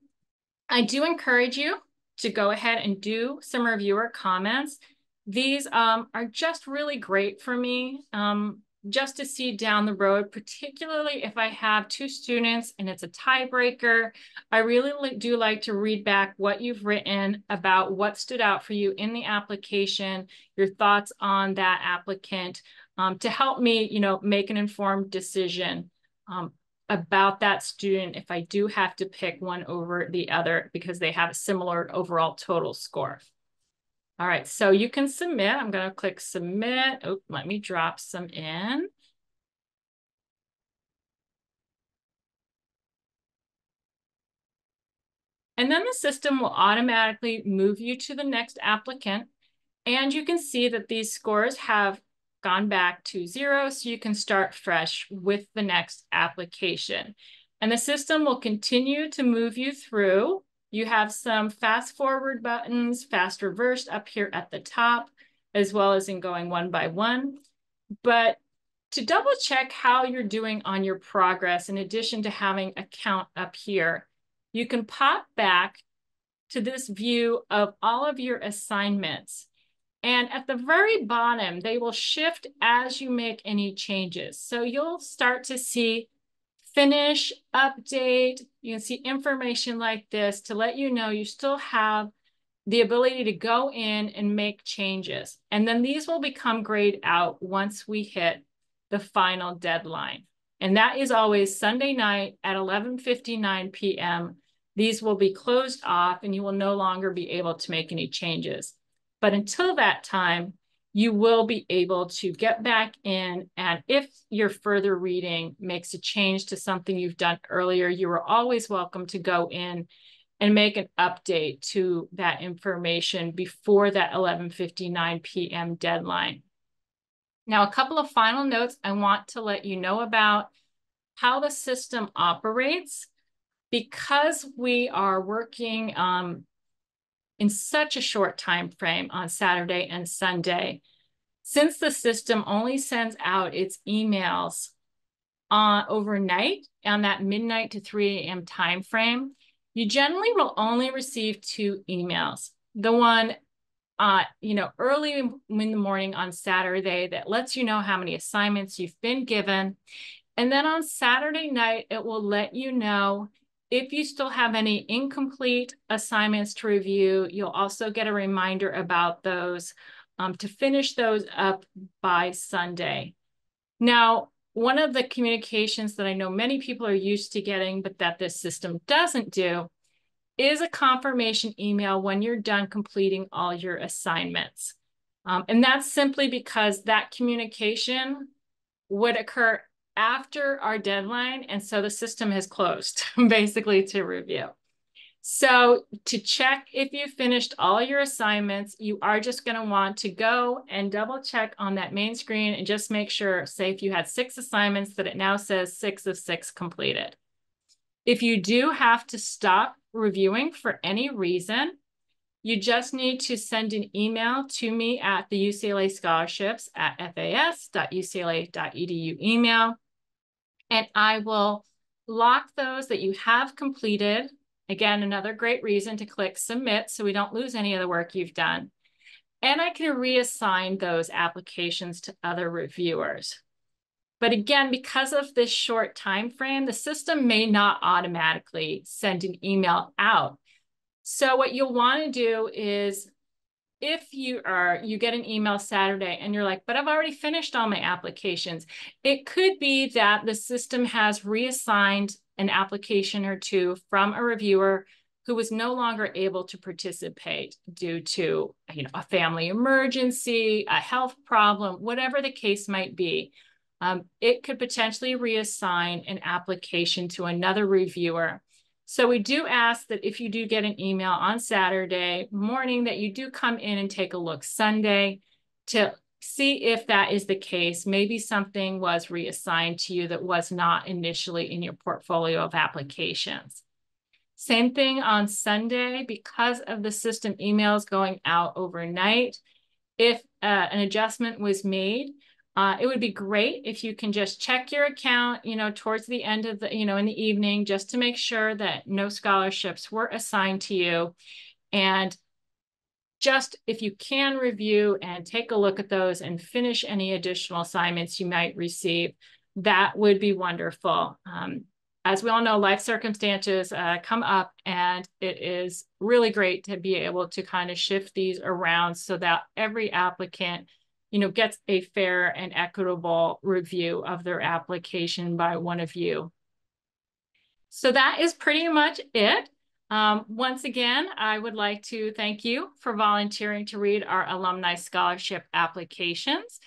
Speaker 6: I do encourage you to go ahead and do some reviewer comments. These are just really great for me, just to see down the road, particularly if I have two students and it's a tiebreaker. I really do like to read back what you've written about what stood out for you in the application, your thoughts on that applicant, to help me, make an informed decision about that student if I do have to pick one over the other because they have a similar overall total score. All right, so you can submit. I'm going to click submit. Oh, let me drop some in. And then the system will automatically move you to the next applicant. And you can see that these scores have gone back to 0, so you can start fresh with the next application. And the system will continue to move you through. You have some fast forward buttons, fast reverse up here at the top, as well as in going one by one. But to double check how you're doing on your progress, in addition to having a count up here, you can pop back to this view of all of your assignments. And at the very bottom, they will shift as you make any changes. So you'll start to see finish, update. You can see information like this to let you know you still have the ability to go in and make changes. And then these will become grayed out once we hit the final deadline. And that is always Sunday night at 11:59 p.m. These will be closed off and you will no longer be able to make any changes. But until that time, you will be able to get back in, and if your further reading makes a change to something you've done earlier, you are always welcome to go in and make an update to that information before that 11:59 p.m. deadline. Now, a couple of final notes I want to let you know about how the system operates. Because we are working in such a short time frame on Saturday and Sunday, since the system only sends out its emails overnight on that midnight to 3 a.m. time frame, you generally will only receive 2 emails. The one early in the morning on Saturday that lets you know how many assignments you've been given. And then on Saturday night, it will let you know if you still have any incomplete assignments to review. You'll also get a reminder about those to finish those up by Sunday. Now, one of the communications that I know many people are used to getting, but that this system doesn't do, is a confirmation email when you're done completing all your assignments. And that's simply because that communication would occur after our deadline, and so the system has closed basically to review. So to check if you finished all your assignments, you are just going to want to go and double check on that main screen and just make sure, say if you had 6 assignments, that it now says 6 of 6 completed. If you do have to stop reviewing for any reason, you just need to send an email to me at the UCLA Scholarships at fas.ucla.edu email, and I will lock those that you have completed. Again, another great reason to click submit so we don't lose any of the work you've done. And I can reassign those applications to other reviewers. But again, because of this short time frame, the system may not automatically send an email out. So what you'll want to do is, if you get an email Saturday and you're like, but I've already finished all my applications, it could be that the system has reassigned an application or two from a reviewer who was no longer able to participate due to a family emergency, a health problem, whatever the case might be. It could potentially reassign an application to another reviewer. So we do ask that if you do get an email on Saturday morning, that you do come in and take a look Sunday to see if that is the case. Maybe something was reassigned to you that was not initially in your portfolio of applications. Same thing on Sunday, because of the system emails going out overnight. If an adjustment was made, it would be great if you can just check your account, towards the end of the, in the evening, just to make sure that no scholarships were assigned to you. And just if you can review and take a look at those and finish any additional assignments you might receive, that would be wonderful. As we all know, life circumstances come up, and it is really great to be able to kind of shift these around so that every applicant, gets a fair and equitable review of their application by one of you. So that is pretty much it. Once again, I would like to thank you for volunteering to read our Alumni Scholarship applications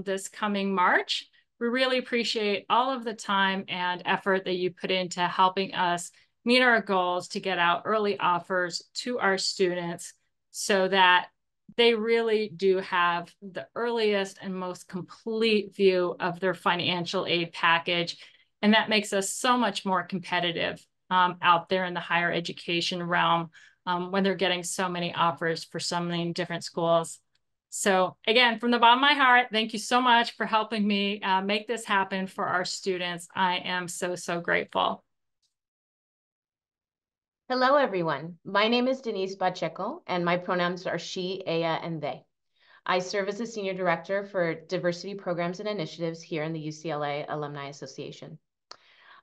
Speaker 6: this coming March. We really appreciate all of the time and effort that you put into helping us meet our goals to get out early offers to our students so that they really do have the earliest and most complete view of their financial aid package. And that makes us so much more competitive out there in the higher education realm when they're getting so many offers for so many different schools. So again, from the bottom of my heart, thank you so much for helping me make this happen for our students. I am so, so grateful.
Speaker 7: Hello, everyone. My name is Denise Pacheco, and my pronouns are she, ella, and they. I serve as the Senior Director for Diversity Programs and Initiatives here in the UCLA Alumni Association.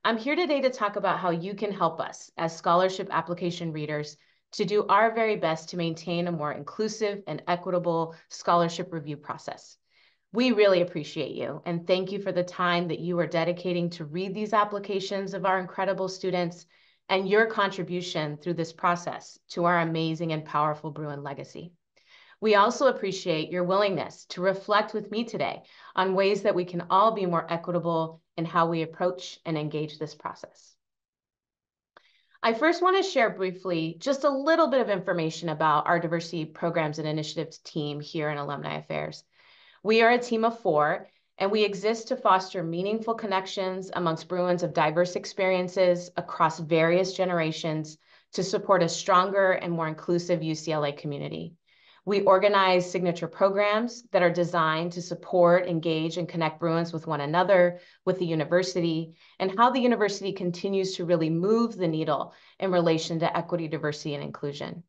Speaker 7: I'm here today to talk about how you can help us as scholarship application readers to do our very best to maintain a more inclusive and equitable scholarship review process. We really appreciate you, and thank you for the time that you are dedicating to read these applications of our incredible students and your contribution through this process to our amazing and powerful Bruin legacy. We also appreciate your willingness to reflect with me today on ways that we can all be more equitable in how we approach and engage this process. I first want to share briefly just a little bit of information about our Diversity Programs and Initiatives team here in Alumni Affairs. We are a team of 4, and we exist to foster meaningful connections amongst Bruins of diverse experiences across various generations to support a stronger and more inclusive UCLA community. We organize signature programs that are designed to support, engage, and connect Bruins with one another, with the university, and how the university continues to really move the needle in relation to equity, diversity, and inclusion.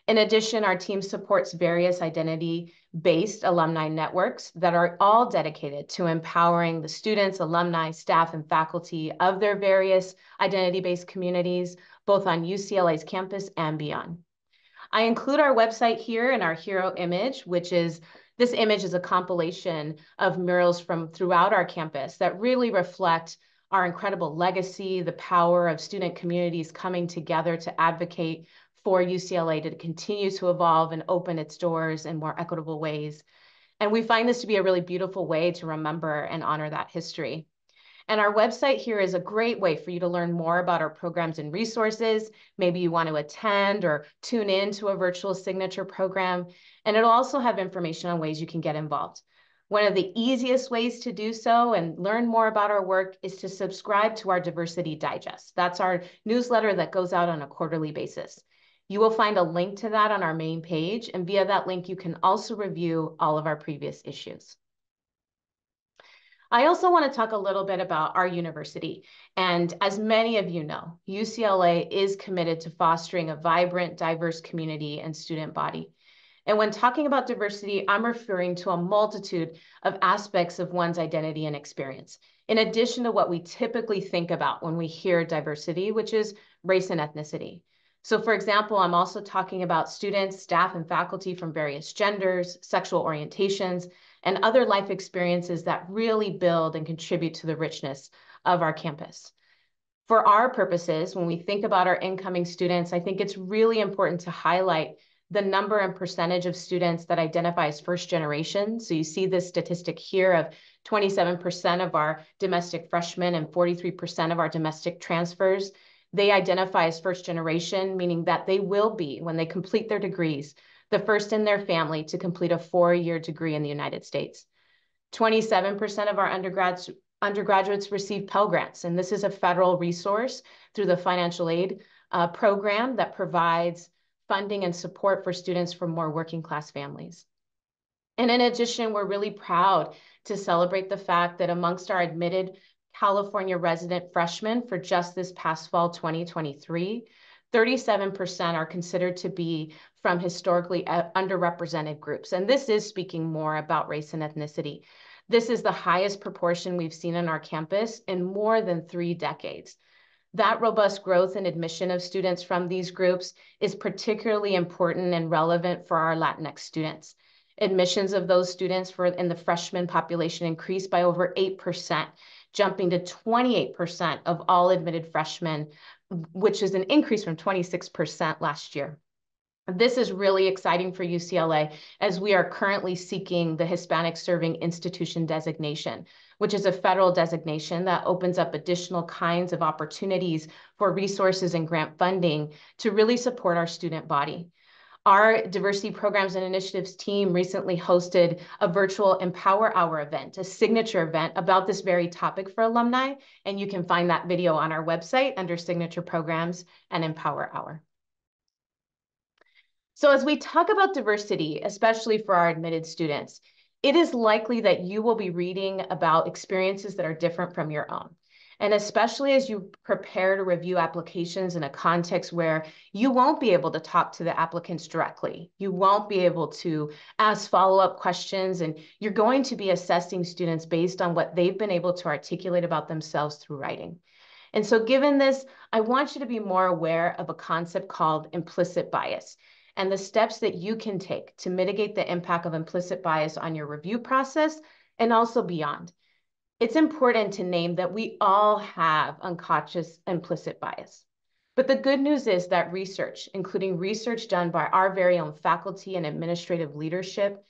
Speaker 7: In addition, our team supports various identity-based alumni networks that are all dedicated to empowering the students, alumni, staff, and faculty of their various identity-based communities, both on UCLA's campus and beyond. I include our website here in our hero image, this image is a compilation of murals from throughout our campus that really reflect our incredible legacy, the power of student communities coming together to advocate for UCLA to continue to evolve and open its doors in more equitable ways. And we find this to be a really beautiful way to remember and honor that history. And our website here is a great way for you to learn more about our programs and resources. Maybe you want to attend or tune in to a virtual signature program. And it'll also have information on ways you can get involved. One of the easiest ways to do so and learn more about our work is to subscribe to our Diversity Digest. That's our newsletter that goes out on a quarterly basis. You will find a link to that on our main page, and via that link, you can also review all of our previous issues. I also want to talk a little bit about our university. And as many of you know, UCLA is committed to fostering a vibrant, diverse community and student body. And when talking about diversity, I'm referring to a multitude of aspects of one's identity and experience, in addition to what we typically think about when we hear diversity, which is race and ethnicity. So for example, I'm also talking about students, staff, and faculty from various genders, sexual orientations, and other life experiences that really build and contribute to the richness of our campus. For our purposes, when we think about our incoming students, I think it's really important to highlight the number and percentage of students that identify as first generation. So you see this statistic here of 27% of our domestic freshmen and 43% of our domestic transfers. They identify as first generation, meaning that they will be, when they complete their degrees, the first in their family to complete a 4-year degree in the United States. 27% of our undergraduates receive Pell Grants, and this is a federal resource through the financial aid program that provides funding and support for students from more working class families. And in addition, we're really proud to celebrate the fact that amongst our admitted California resident freshmen for just this past fall 2023, 37% are considered to be from historically underrepresented groups. And this is speaking more about race and ethnicity. This is the highest proportion we've seen on our campus in more than 3 decades. That robust growth and admission of students from these groups is particularly important and relevant for our Latinx students. Admissions of those students in the freshman population increased by over 8%, jumping to 28% of all admitted freshmen, which is an increase from 26% last year. This is really exciting for UCLA as we are currently seeking the Hispanic Serving Institution designation, which is a federal designation that opens up additional kinds of opportunities for resources and grant funding to really support our student body. Our Diversity Programs and Initiatives team recently hosted a virtual Empower Hour event, a signature event about this very topic for alumni, and you can find that video on our website under Signature Programs and Empower Hour. So as we talk about diversity, especially for our admitted students, it is likely that you will be reading about experiences that are different from your own. And especially as you prepare to review applications in a context where you won't be able to talk to the applicants directly, you won't be able to ask follow-up questions, and you're going to be assessing students based on what they've been able to articulate about themselves through writing. And so given this, I want you to be more aware of a concept called implicit bias, and the steps that you can take to mitigate the impact of implicit bias on your review process and also beyond. It's important to name that we all have unconscious implicit bias. But the good news is that research, including research done by our very own faculty and administrative leadership,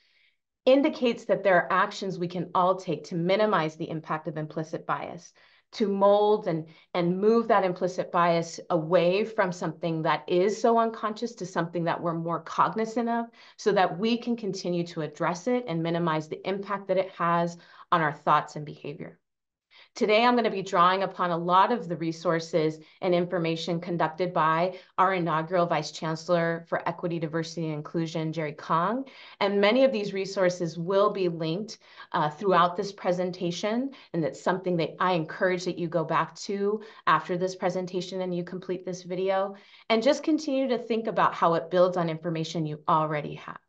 Speaker 7: indicates that there are actions we can all take to minimize the impact of implicit bias, to mold and move that implicit bias away from something that is so unconscious to something that we're more cognizant of, so that we can continue to address it and minimize the impact that it has on our thoughts and behavior. Today, I'm going to be drawing upon a lot of the resources and information conducted by our inaugural Vice Chancellor for Equity, Diversity, and Inclusion, Jerry Kong. And many of these resources will be linked throughout this presentation. And it's something that I encourage that you go back to after this presentation and you complete this video. And just continue to think about how it builds on information you already have.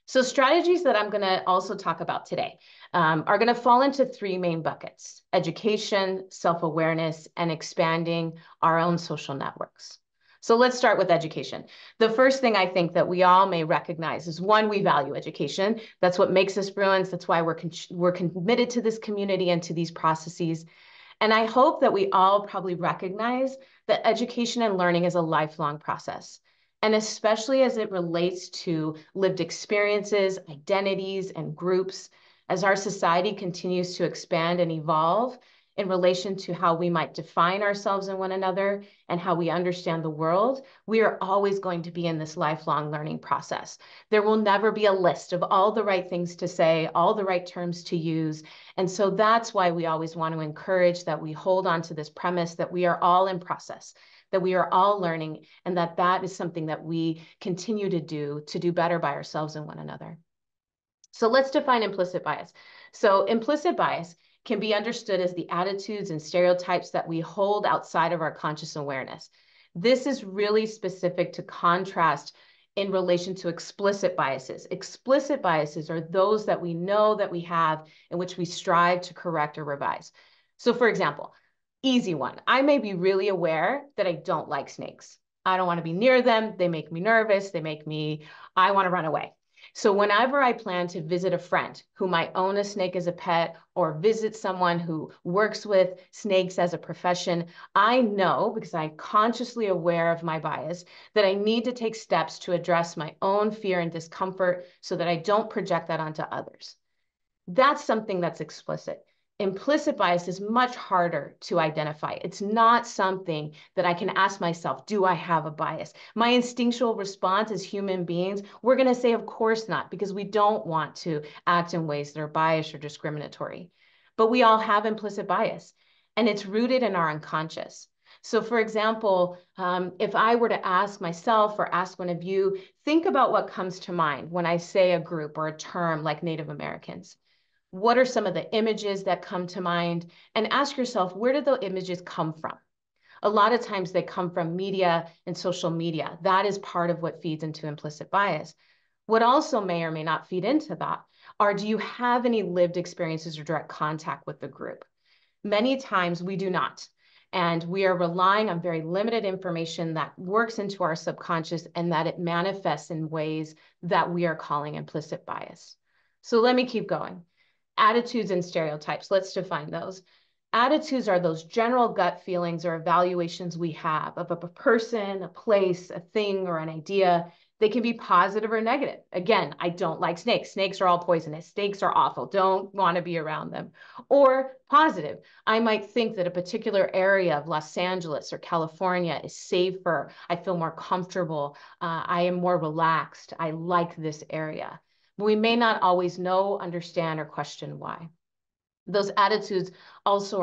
Speaker 7: So strategies that I'm going to also talk about today are going to fall into 3 main buckets: education, self-awareness, and expanding our own social networks. So let's start with education. The first thing I think that we all may recognize is, 1, we value education. That's what makes us Bruins. That's why we're committed to this community and to these processes. And I hope that we all probably recognize that education and learning is a lifelong process. And especially as it relates to lived experiences, identities, and groups, as our society continues to expand and evolve in relation to how we might define ourselves and one another and how we understand the world, we are always going to be in this lifelong learning process. There will never be a list of all the right things to say, all the right terms to use. And so that's why we always want to encourage that we hold on to this premise that we are all in process, that we are all learning, and that that is something that we continue to do better by ourselves and one another. So let's define implicit bias. So implicit bias can be understood as the attitudes and stereotypes that we hold outside of our conscious awareness. This is really specific to contrast in relation to explicit biases. Explicit biases are those that we know that we have in which we strive to correct or revise. So for example, easy one, I may be really aware that I don't like snakes. I don't want to be near them. They make me nervous. I want to run away. So whenever I plan to visit a friend who might own a snake as a pet or visit someone who works with snakes as a profession, I know, because I'm consciously aware of my bias, that I need to take steps to address my own fear and discomfort so that I don't project that onto others. That's something that's explicit. Implicit bias is much harder to identify. It's not something that I can ask myself, do I have a bias? My instinctual response as human beings, we're going to say, of course not, because we don't want to act in ways that are biased or discriminatory. But we all have implicit bias, and it's rooted in our unconscious. So for example, if I were to ask myself or ask one of you, think about what comes to mind when I say a group or a term like Native Americans. What are some of the images that come to mind? And ask yourself, where did those images come from? A lot of times they come from media and social media. That is part of what feeds into implicit bias. What also may or may not feed into that are, do you have any lived experiences or direct contact with the group? Many times we do not. And we are relying on very limited information that works into our subconscious and that it manifests in ways that we are calling implicit bias. So let me keep going. Attitudes and stereotypes, let's define those. Attitudes are those general gut feelings or evaluations we have of a person, a place, a thing, or an idea. They can be positive or negative. Again, I don't like snakes. Snakes are all poisonous. Snakes are awful. Don't want to be around them. Or positive. I might think that a particular area of Los Angeles or California is safer. I feel more comfortable. I am more relaxed. I like this area. But we may not always know, understand, or question why. Those attitudes also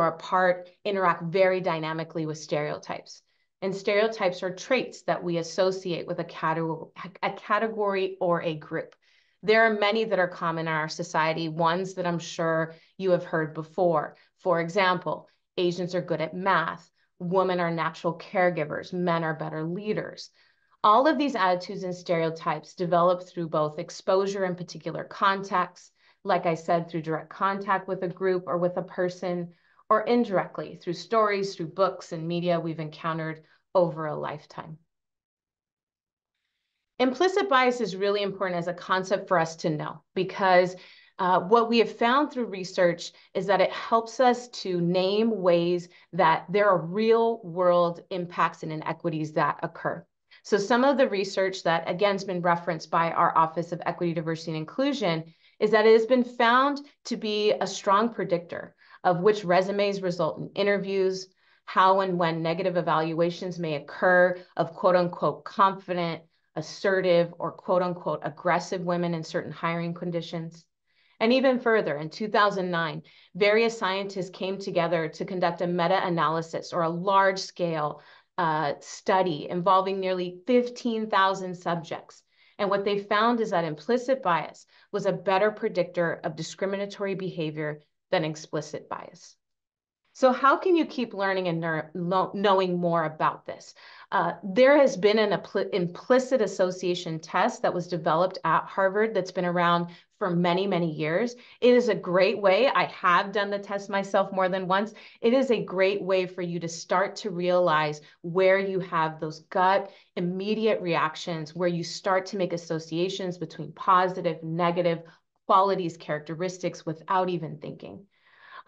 Speaker 7: interact very dynamically with stereotypes. And stereotypes are traits that we associate with a category or a group. There are many that are common in our society, ones that I'm sure you have heard before. For example, Asians are good at math, women are natural caregivers, men are better leaders. All of these attitudes and stereotypes develop through both exposure in particular contexts, like I said, through direct contact with a group or with a person, or indirectly through stories, through books and media we've encountered over a lifetime. Implicit bias is really important as a concept for us to know, because what we have found through research is that it helps us to name ways that there are real world impacts and inequities that occur. So some of the research that, again, has been referenced by our Office of Equity, Diversity, and Inclusion is that it has been found to be a strong predictor of which resumes result in interviews, how and when negative evaluations may occur of quote unquote confident, assertive, or quote unquote aggressive women in certain hiring conditions. And even further, in 2009, various scientists came together to conduct a meta-analysis or a large-scale study involving nearly 15,000 subjects. And what they found is that implicit bias was a better predictor of discriminatory behavior than explicit bias. So how can you keep learning and knowing more about this? There has been an implicit association test that was developed at Harvard that's been around for many, many years. It is a great way. I have done the test myself more than once. It is a great way for you to start to realize where you have those gut immediate reactions, where you start to make associations between positive, negative qualities, characteristics without even thinking.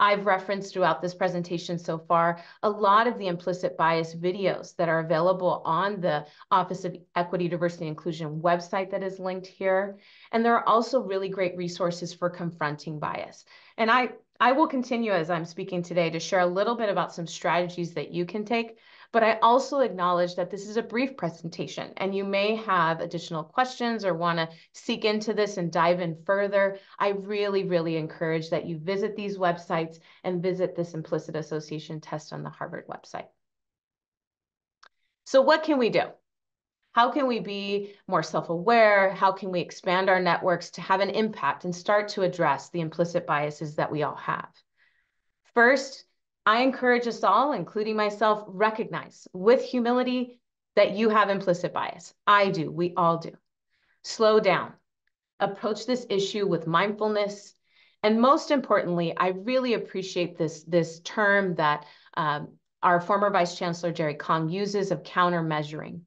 Speaker 7: I've referenced throughout this presentation so far a lot of the implicit bias videos that are available on the Office of Equity, Diversity, and Inclusion website that is linked here. And there are also really great resources for confronting bias. And I will continue as I'm speaking today to share a little bit about some strategies that you can take. But I also acknowledge that this is a brief presentation and you may have additional questions or want to seek into this and dive in further. I really, really encourage that you visit these websites and visit this implicit association test on the Harvard website. So what can we do? How can we be more self-aware? How can we expand our networks to have an impact and start to address the implicit biases that we all have? First, I encourage us all, including myself, recognize with humility that you have implicit bias. I do, we all do. Slow down, approach this issue with mindfulness. And most importantly, I really appreciate this term that our former Vice Chancellor, Jerry Kong, uses of counter-messaging.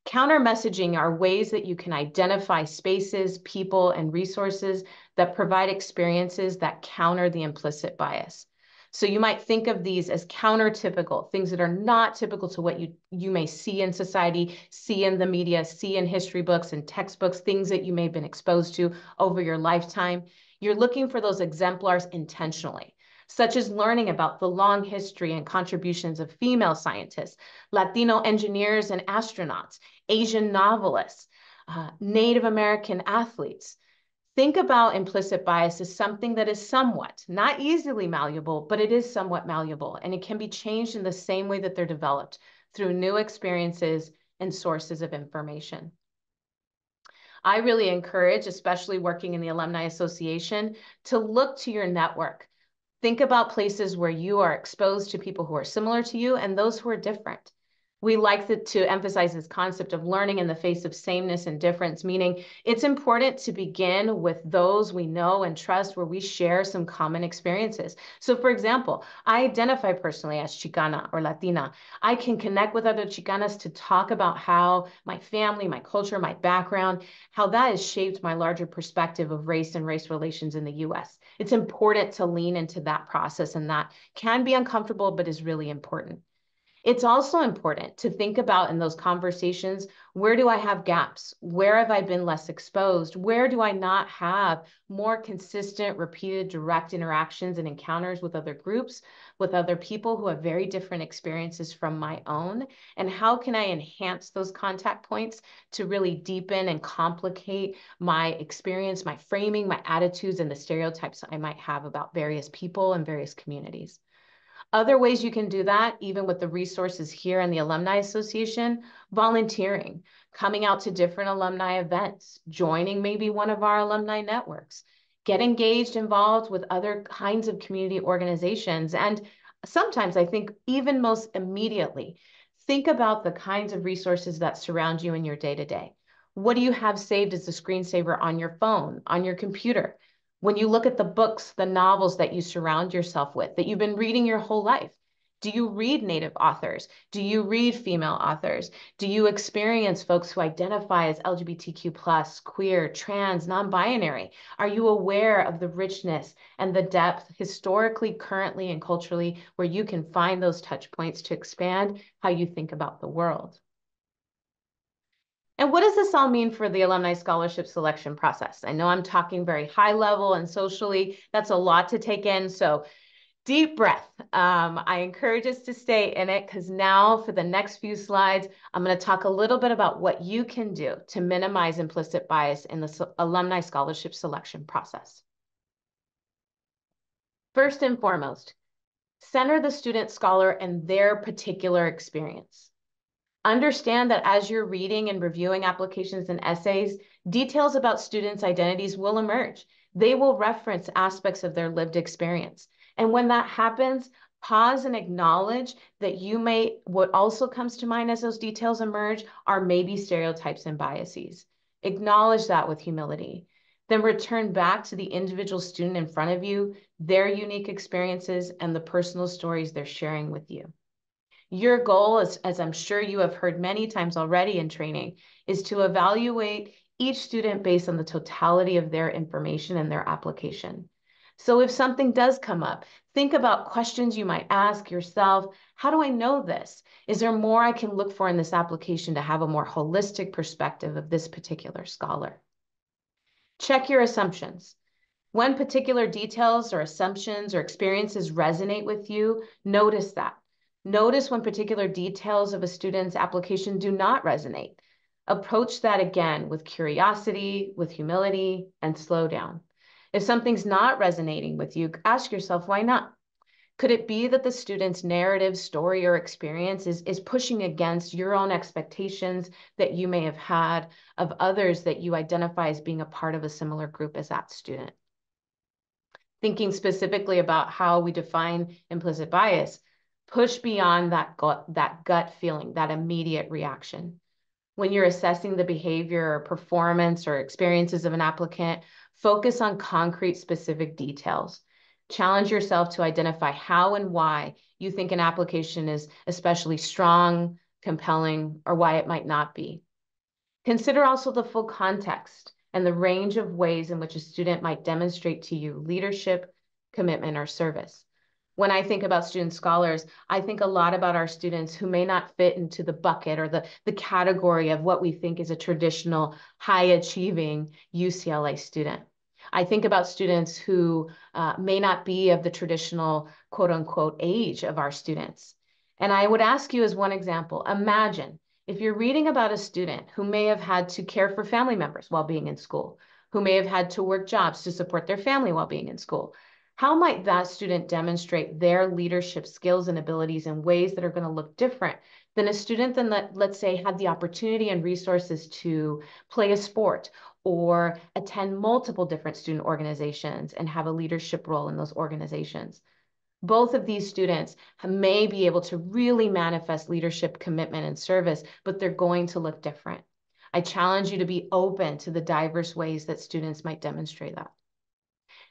Speaker 7: Counter-messaging are ways that you can identify spaces, people, and resources that provide experiences that counter the implicit bias. So you might think of these as counter-typical, things that are not typical to what you may see in society, see in the media, see in history books and textbooks, things that you may have been exposed to over your lifetime. You're looking for those exemplars intentionally, such as learning about the long history and contributions of female scientists, Latino engineers and astronauts, Asian novelists, Native American athletes. Think about implicit bias as something that is somewhat, not easily malleable, but it is somewhat malleable, and it can be changed in the same way that they're developed through new experiences and sources of information. I really encourage, especially working in the Alumni Association, to look to your network. Think about places where you are exposed to people who are similar to you and those who are different. We like to emphasize this concept of learning in the face of sameness and difference, meaning it's important to begin with those we know and trust where we share some common experiences. So for example, I identify personally as Chicana or Latina. I can connect with other Chicanas to talk about how my family, my culture, my background, how that has shaped my larger perspective of race and race relations in the US. It's important to lean into that process, and that can be uncomfortable, but is really important. It's also important to think about in those conversations, where do I have gaps? Where have I been less exposed? Where do I not have more consistent, repeated, direct interactions and encounters with other groups, with other people who have very different experiences from my own? And how can I enhance those contact points to really deepen and complicate my experience, my framing, my attitudes, and the stereotypes I might have about various people and various communities? Other ways you can do that, even with the resources here in the Alumni Association, volunteering, coming out to different alumni events, joining maybe one of our alumni networks, get engaged, involved with other kinds of community organizations. And sometimes I think even most immediately, think about the kinds of resources that surround you in your day-to-day. What do you have saved as a screensaver on your phone, on your computer? When you look at the books, the novels that you surround yourself with, that you've been reading your whole life, do you read Native authors? Do you read female authors? Do you experience folks who identify as LGBTQ+, queer, trans, non-binary? Are you aware of the richness and the depth historically, currently, and culturally where you can find those touch points to expand how you think about the world? And what does this all mean for the Alumni Scholarship selection process? I know I'm talking very high level and socially. That's a lot to take in. So deep breath. I encourage us to stay in it, because now for the next few slides, I'm going to talk a little bit about what you can do to minimize implicit bias in the Alumni Scholarship selection process. First and foremost, center the student scholar and their particular experience. Understand that as you're reading and reviewing applications and essays, details about students' identities will emerge. They will reference aspects of their lived experience. And when that happens, pause and acknowledge that what also comes to mind as those details emerge are maybe stereotypes and biases. Acknowledge that with humility. Then return back to the individual student in front of you, their unique experiences, and the personal stories they're sharing with you. Your goal, as I'm sure you have heard many times already in training, is to evaluate each student based on the totality of their information and their application. So if something does come up, think about questions you might ask yourself. How do I know this? Is there more I can look for in this application to have a more holistic perspective of this particular scholar? Check your assumptions. When particular details or assumptions or experiences resonate with you, notice that. Notice when particular details of a student's application do not resonate. Approach that again with curiosity, with humility, and slow down. If something's not resonating with you, ask yourself, why not? Could it be that the student's narrative, story, or experience is pushing against your own expectations that you may have had of others that you identify as being a part of a similar group as that student? Thinking specifically about how we define implicit bias, push beyond that gut feeling, that immediate reaction. When you're assessing the behavior or performance or experiences of an applicant, focus on concrete, specific details. Challenge yourself to identify how and why you think an application is especially strong, compelling, or why it might not be. Consider also the full context and the range of ways in which a student might demonstrate to you leadership, commitment, or service. When I think about student scholars, I think a lot about our students who may not fit into the bucket or the category of what we think is a traditional high-achieving UCLA student. I think about students who may not be of the traditional quote-unquote age of our students. And I would ask you as one example, imagine if you're reading about a student who may have had to care for family members while being in school, who may have had to work jobs to support their family while being in school, how might that student demonstrate their leadership skills and abilities in ways that are going to look different than a student that, let's say, had the opportunity and resources to play a sport or attend multiple different student organizations and have a leadership role in those organizations. Both of these students may be able to really manifest leadership, commitment, and service, but they're going to look different. I challenge you to be open to the diverse ways that students might demonstrate that.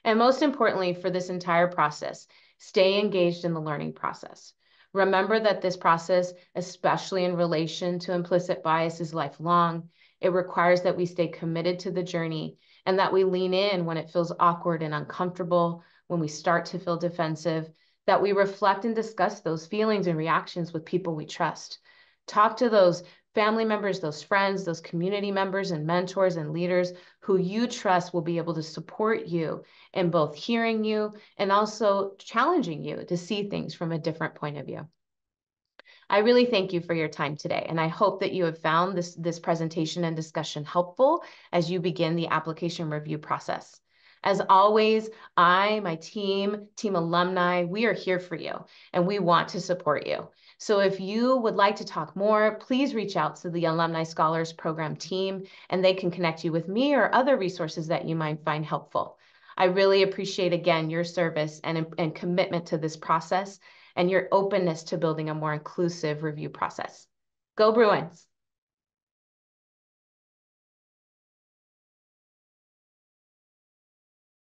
Speaker 7: And most importantly, for this entire process, stay engaged in the learning process. Remember that this process, especially in relation to implicit bias, is lifelong. It requires that we stay committed to the journey and that we lean in when it feels awkward and uncomfortable, when we start to feel defensive, that we reflect and discuss those feelings and reactions with people we trust. Talk to those family members, those friends, those community members and mentors and leaders who you trust will be able to support you in both hearing you and also challenging you to see things from a different point of view. I really thank you for your time today, and I hope that you have found this presentation and discussion helpful as you begin the application review process. As always, my team alumni, we are here for you, and we want to support you. So if you would like to talk more, please reach out to the Alumni Scholars Program team, and they can connect you with me or other resources that you might find helpful. I really appreciate, again, your service and commitment to this process and your openness to building a more inclusive review process. Go Bruins!